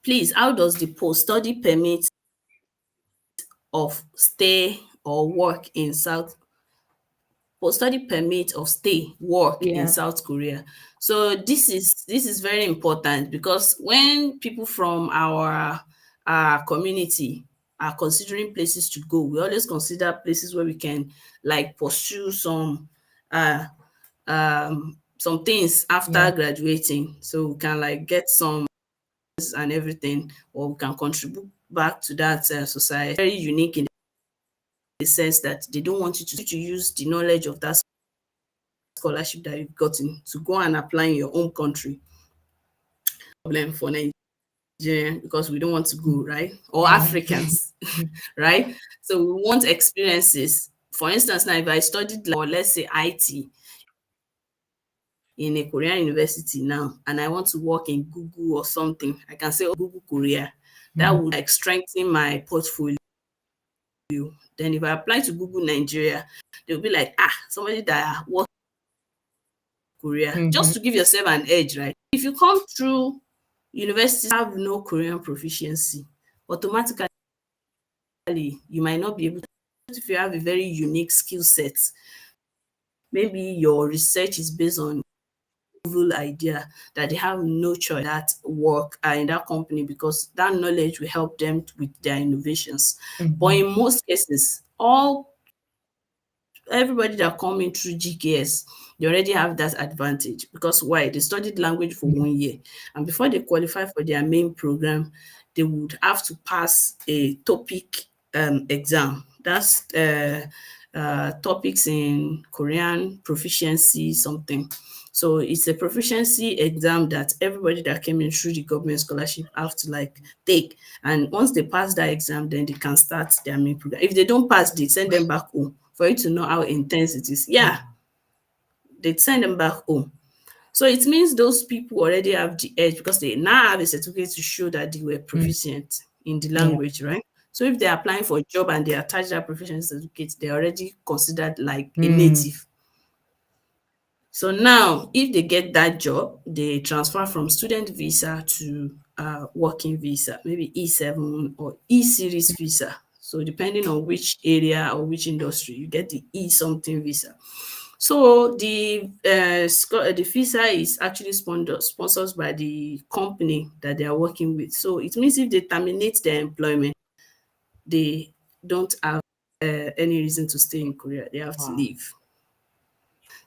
please, how does the post-study permit of stay or work in South post-study permit of stay work in Yeah. South Korea? So this is very important, because when people from our community are considering places to go, we always consider places where we can like pursue uh some things Yeah. after graduating, so we can like get some and everything, or we can contribute back to that society. Very unique in the sense that they don't want you to use the knowledge of that scholarship that you've gotten to go and apply in your own country. Problem for Nigeria, because we don't want to go, right? Or Yeah. Africans, right? So we want experiences. For instance, now if I studied, or let's say IT in a Korean university now, and I want to work in Google or something, I can say, oh, Google Korea. That Mm. would like strengthen my portfolio. Then if I apply to Google Nigeria, they'll be like, somebody that works in Korea, just Mhm. to give yourself an edge, right? If you come through universities have no Korean proficiency, automatically you might not be able to. If you have a very unique skill set, maybe your research is based on novel idea, that they have no choice that work in that company, because that knowledge will help them with their innovations. But Mhm. in most cases, all everybody that come in through GKS, they already have that advantage, because why? They studied language for Mm. 1 year, and before they qualify for their main program, they would have to pass a topic exam. That's topics in Korean proficiency something. So it's a proficiency exam that everybody that came in through the government scholarship have to like take. And once they pass that exam, then they can start their main program. If they don't pass, they send them back home for you to know how intense it is. Yeah, Wow. they send them back home. So it means those people already have the edge because they now have a certificate to show that they were Mm. proficient in the Yeah. language, right? So if they're applying for a job and they attach that proficiency certificate, they're already considered like a Mm. native. So now, if they get that job, they transfer from student visa to working visa, maybe E7 or E series visa. So depending on which area or which industry, you get the E something visa. So the visa is actually sponsored by the company that they are working with. So it means if they terminate their employment, they don't have any reason to stay in Korea. They have to Wow. leave.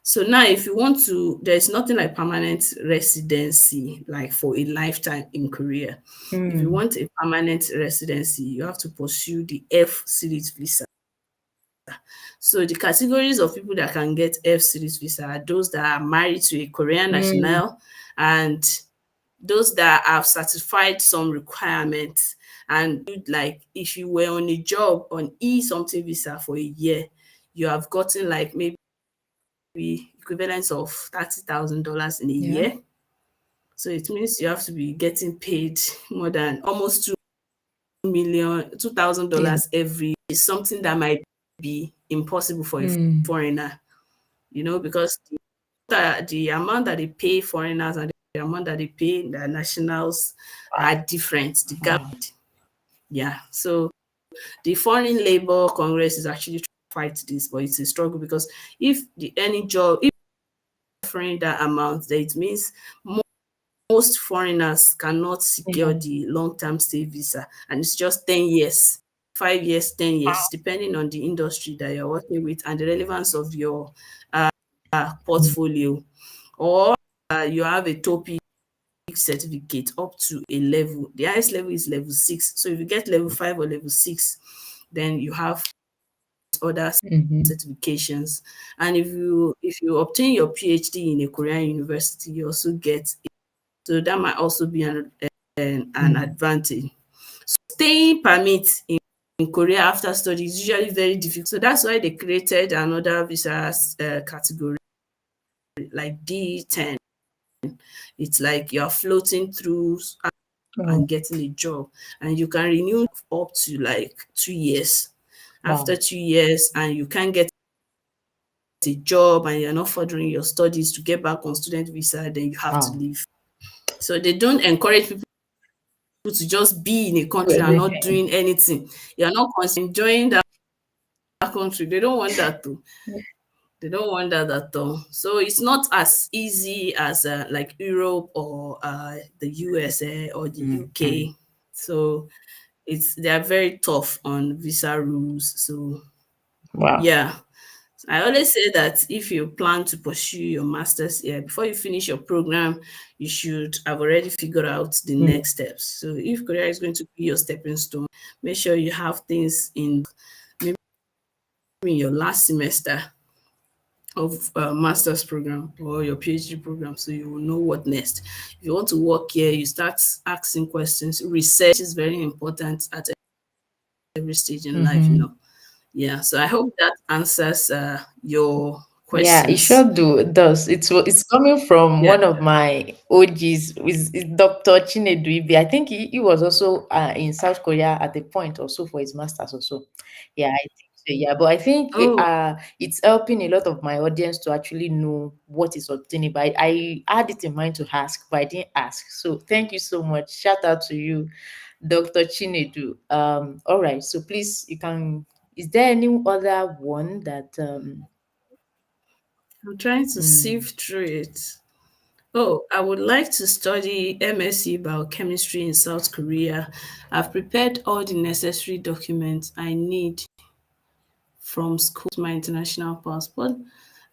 So now, if you want to, there's nothing like permanent residency, like for a lifetime in Korea. If you Mm. want a permanent residency, you have to pursue the F series visa. So the categories of people that can get F series visa are those that are married to a Korean Mm. national and those that have satisfied some requirements. And like if you were on a job on E something visa for a year, you have gotten like maybe equivalent of $30,000 in a Yeah. year. So it means you have to be getting paid more than almost 2 million, $2 thousand Yeah. dollars every. Is something that might be impossible for a Mm. foreigner, because the amount that they pay foreigners and the amount that they pay the nationals are different. The gap, Wow. yeah. So the Foreign Labour Congress is actually trying to fight this, but it's a struggle because if the any job, if offering that amount, then it means most foreigners cannot secure Yeah. the long-term stay visa, and it's just 10 years, 5 years, 10 years, depending on the industry that you're working with and the relevance of your Mm. portfolio. Or you have a TOPIC certificate up to a level. The highest level is level 6. So if you get level 5 or level 6, then you have other Mhm. certifications. And if you obtain your PhD in a Korean university, you also get, so that might also be an Mm. advantage. So staying permit in Korea after study is usually very difficult. So that's why they created another visa category like D10. It's like you're floating through Oh. and getting a job, and you can renew up to like 2 years. After Wow. 2 years, and you can't get a job and you're not furthering your studies to get back on student visa, then you have to Wow. leave. So they don't encourage people to just be in a So country and not doing anything. You're not enjoying that country. They don't want that too. They don't want that at all. So it's not as easy as like Europe or the USA or the Mm. Mm. UK. So they are very tough on visa rules. So Wow. yeah, I always say that if you plan to pursue your master's here, before you finish your program, you should have already figured out the Mm. next steps. So if Korea is going to be your stepping stone, make sure you have things in maybe in your last semester of master's program or your PhD program, so you will know what next. If you want to work here, you start asking questions. Research is very important at every stage in life. Mhm. Yeah, so I hope that answers your Yeah, it sure questions. it does. It's coming from Yeah. one of my OGs, is Dr. Chinedu Ibe. I think he was also in South Korea at the point also for his masters also. Yeah, I think so. Yeah, but I think Oh, it's helping a lot of my audience to actually know what is obtainable. I had it in mind to ask, but I didn't ask. So thank you so much. Shout out to you, Dr. Chinedu. All right. So please, you can. Is there any other one that I'm trying to mm, sift through it. Oh, I would like to study MSc biochemistry in South Korea. I've prepared all the necessary documents I need from school, my international passport.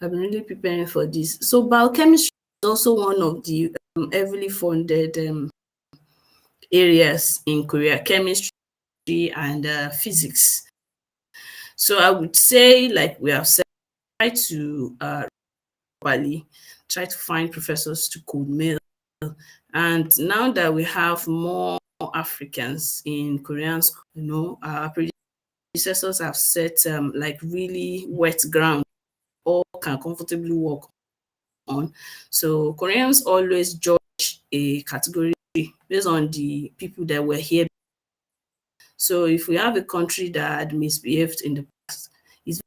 I've been really preparing for this. So biochemistry is also one of the heavily funded areas in Korea, chemistry and physics. So I would say, like we have said, try to properly. try to find professors to code mail. And now that we have more Africans in Korean school, our predecessors have set like really wet ground, all can comfortably walk on. So Koreans always judge a category based on the people that were here. So if we have a country that misbehaved in the past, it's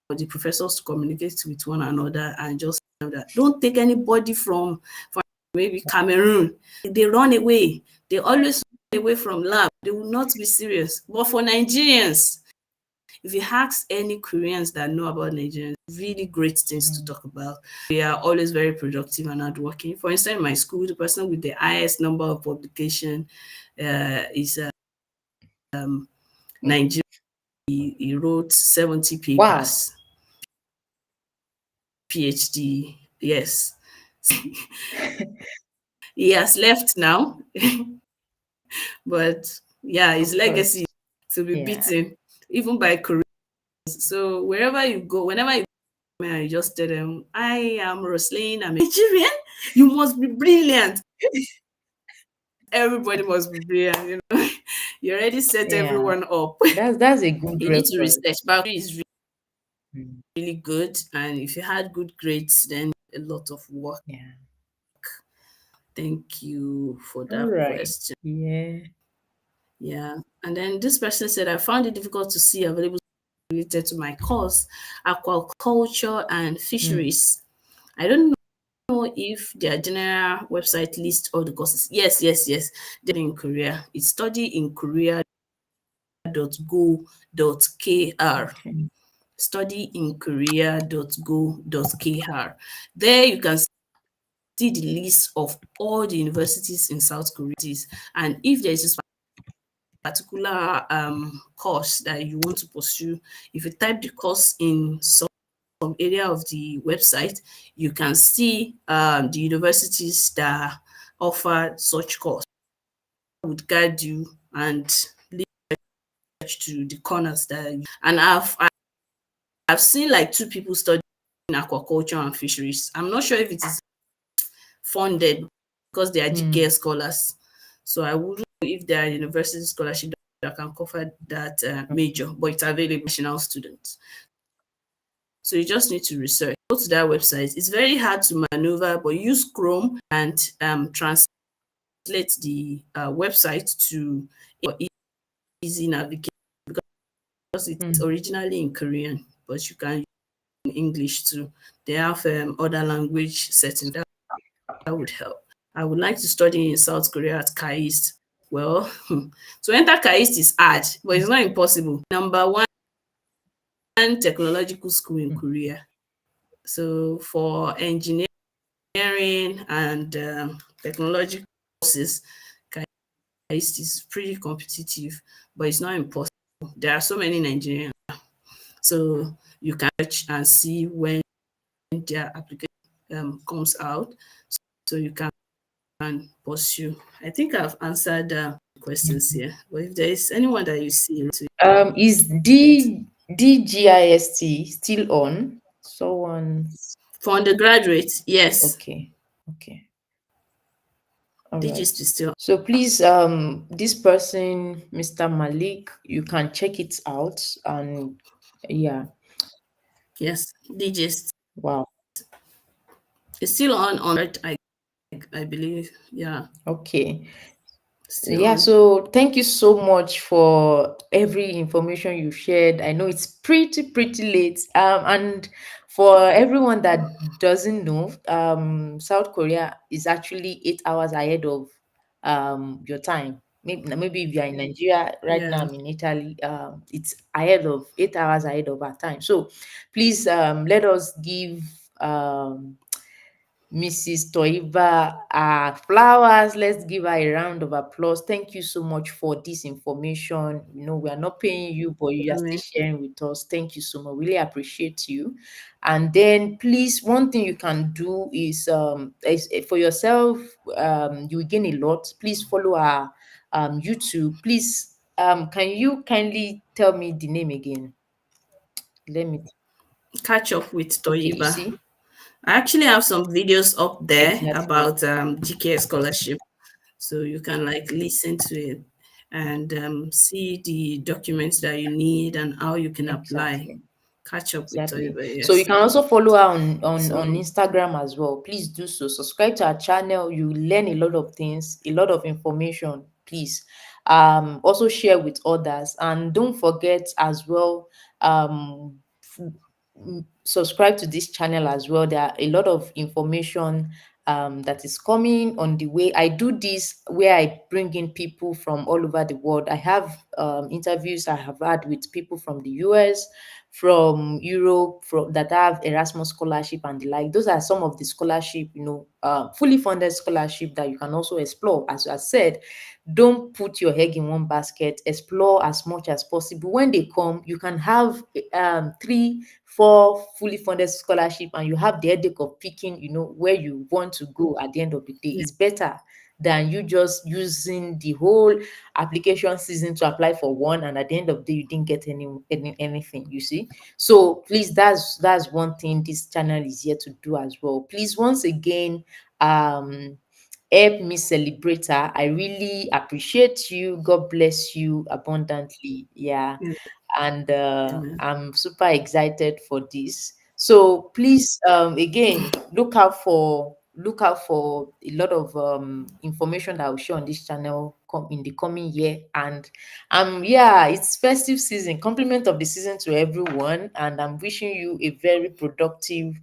for the professors to communicate with one another and just tell that don't take anybody from maybe Cameroon. They run away. They always run away from lab. They will not be serious. But for Nigerians, if you ask any Koreans that know about Nigerians, really great things to talk about. We are always very productive and hardworking. For instance, in my school, the person with the highest number of publication is Nigeria. He wrote 70 Wow. papers, PhD. Yes. He has left now, but yeah, his Of legacy course. to be Yeah. beaten, even by Koreans. So wherever you go, whenever you go, you just tell them, I am Roslyn, I'm a Nigerian. You must be brilliant. Everybody must be brilliant, You already set Yeah. everyone up. That's a good You need to record. research. But is Mm. really good. And if you had good grades, then a lot of work. Yeah. Thank you for All that right. question. Yeah. Yeah. And then this person said, I found it difficult to see available related to my course, aquaculture and Mm. fisheries. I don't know if their general website lists all the courses. Yes, yes, yes. They're in Korea. It's studyinkorea.go.kr. Okay. Studyinkorea.go.kr. There you can see the list of all the universities in South Korea. And if there is this particular course that you want to pursue, if you type the course in some area of the website, you can see the universities that offer such course. Would guide you and lead to the corners that and I've seen like two people studying aquaculture and fisheries. I'm not sure if it is funded because they are Mm. GKS scholars. So I wouldn't know if there are university scholarship that can cover that Okay. major, but it's available to national students. So you just need to research. Go to that website. It's very hard to maneuver, but use Chrome and translate the website to easy navigation because it's Mm. originally in Korean, but you can use in English too. They have other language setting that would help. I would like to study in South Korea at KAIST. Well, to enter KAIST is hard, but it's not impossible. Number one technological school in Mm. Korea. So for engineering and technology courses, KAIST is pretty competitive, but it's not impossible. There are so many Nigerians. So you can search and see when their application comes out. So you can pursue. I think I've answered questions here. But if there is anyone that you see to Is it, DGIST still on? Someone. for undergraduates, yes, Okay. Okay. All right. digits is still So please, this person, Mr. Malik, you can check it out. And yeah. yes, digits Wow. is still on right. I believe, yeah, Okay. still Yeah, on. so thank you so much for every information you shared. I know it's pretty late. And for everyone that doesn't know, South Korea is actually 8 hours ahead of your time. Maybe if you're in Nigeria right Yeah, now, I'm in Italy. It's ahead of 8 hours ahead of our time. So please let us give Mrs. Toiba flowers. Let's give her a round of applause. Thank you so much for this information. We are not paying you, but you are I still mean, sharing with us. Thank you so much. Really appreciate you. And then, please, one thing you can do is for yourself. You will gain a lot. Please follow our YouTube. Please, can you kindly tell me the name again? Let me. catch up with Okay, you Toyiba. see. I actually have some videos up there Exactly. about GKS scholarship, so you can like listen to it and see the documents that you need and how you can apply. Exactly. Catch up with Exactly. Oliver, So you yes. can also follow her on So Instagram as well. Please do so. Subscribe to our channel. You learn a lot of things, a lot of information. Please. Also share with others. And don't forget as well, f- subscribe to this channel as well. There are a lot of information that is coming on the way. I do this where I bring in people from all over the world. I have interviews I have had with people from the US, from Europe, from that have Erasmus scholarship and the like. Those are some of the scholarship, fully funded scholarship that you can also explore. As I said, don't put your egg in one basket. Explore as much as possible. When they come, you can have 3, 4 fully funded scholarship, and you have the headache of picking, where you want to go at the end of the day. yeah, It's better than you just using the whole application season to apply for one, and at the end of the day you didn't get anything, you see. So please, that's one thing this channel is here to do as well. Please, once again, um help me celebrate her. I really appreciate you. God bless you abundantly. Yeah. yeah, And amen. I'm super excited for this. So please, again, look out for a lot of information that I will share on this channel in the coming year. And yeah, it's festive season, compliment of the season to everyone, and I'm wishing you a very productive,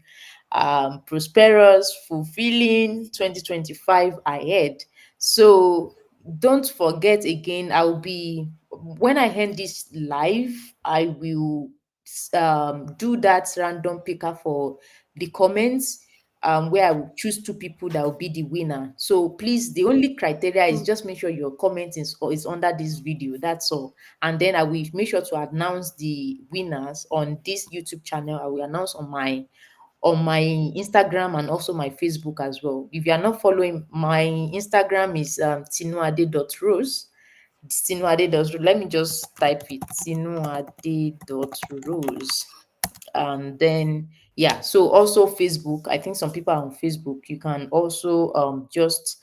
prosperous, fulfilling 2025 ahead. So don't forget again, I'll be when I end this live, I will do that random picker for the comments, where I will choose 2 people that will be the winner. So please, the only criteria is Mm. just make sure your comment is under this video. That's all. And then I will make sure to announce the winners on this YouTube channel. I will announce on my Instagram and also my Facebook as well. If you are not following, my Instagram is tinuade.rose. Tinuade.rose. Let me just type it, tinuade.rose. And then, yeah, so also Facebook. I think some people are on Facebook. You can also just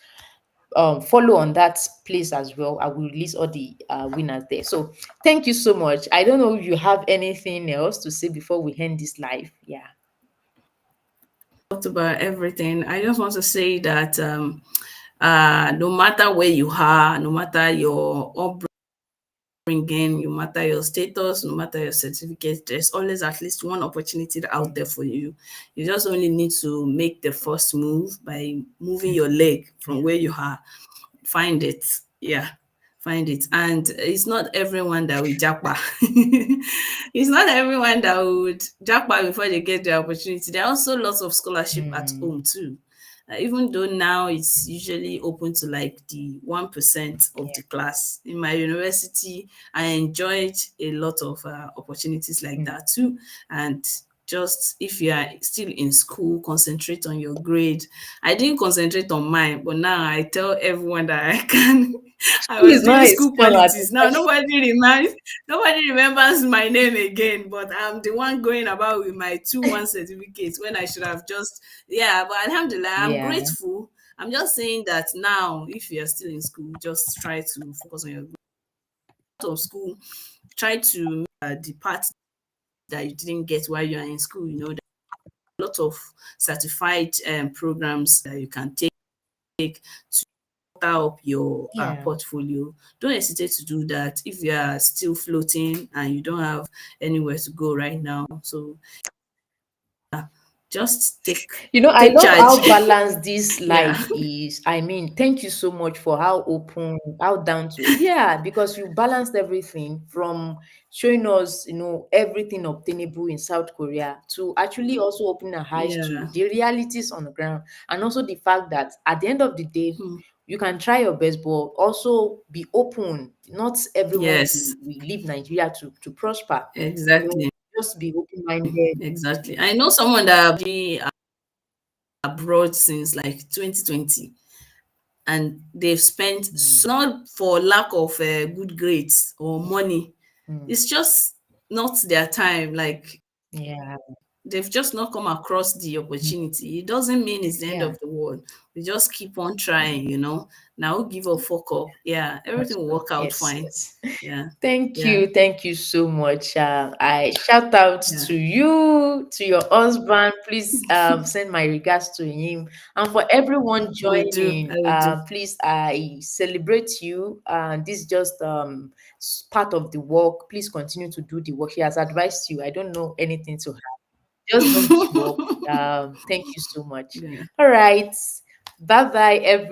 follow on that place as well. I will release all the winners there. So thank you so much. I don't know if you have anything else to say before we end this live. Yeah. Talked about everything. I just want to say that no matter where you are, no matter your upbringing, no matter your status, no matter your certificate, there's always at least one opportunity out there Mm, for you. You just only need to make the first move by moving your leg from yeah. where you are. Find it. Yeah. Find it. And it's not everyone that will japa. It's not everyone that would japa before they get the opportunity. There are also lots of scholarship at Mm, home too. Even though now it's usually open to like the 1% of yeah. the class. In my university, I enjoyed a lot of opportunities like Mm. that too. And just if you are still in school, concentrate on your grade. I didn't concentrate on mine, but now I tell everyone that I can. I School was is doing not a school scam at politics. Now nobody remembers my name again, but I'm the one going about with my 2-1 certificates when I should have just, yeah, but alhamdulillah, I'm yeah. grateful. I'm just saying that now, if you're still in school, just try to focus on your grade. Out of school, try to the part that you didn't get while you are in school. There are a lot of certified programs that you can take to up your Yeah. portfolio. Don't hesitate to do that if you are still floating and you don't have anywhere to go right now. So just I take love charge. how balanced this Yeah, life is. I mean, thank you so much for how open, how down to, yeah, because you balanced everything from showing us, everything obtainable in South Korea to actually also opening our eyes to yeah, the realities on the ground. And also the fact that at the end of the day, hmm, you can try your best, but also be open. Not everyone yes, will leave Nigeria to prosper. exactly, Just be open minded. exactly. I know someone that be abroad since like 2020, and they've spent not for lack of good grades or money. Mm, It's just not their time. Like yeah. they've just not come across the opportunity. It doesn't mean it's the end Yeah. of the world. We just keep on trying, you know. Now give up, fuck up. Yeah, everything will work out Yes, fine. yes. Yeah, Thank yeah, you. Thank you so much. I shout out yeah. to you, to your husband. Please send my regards to him. And for everyone I will do. I joining, will do. please, I celebrate you. This is just part of the work. Please continue to do the work. He has advised you. I don't know anything to have. Just don't give up. Thank you so much. Yeah. All right. Bye bye, everyone.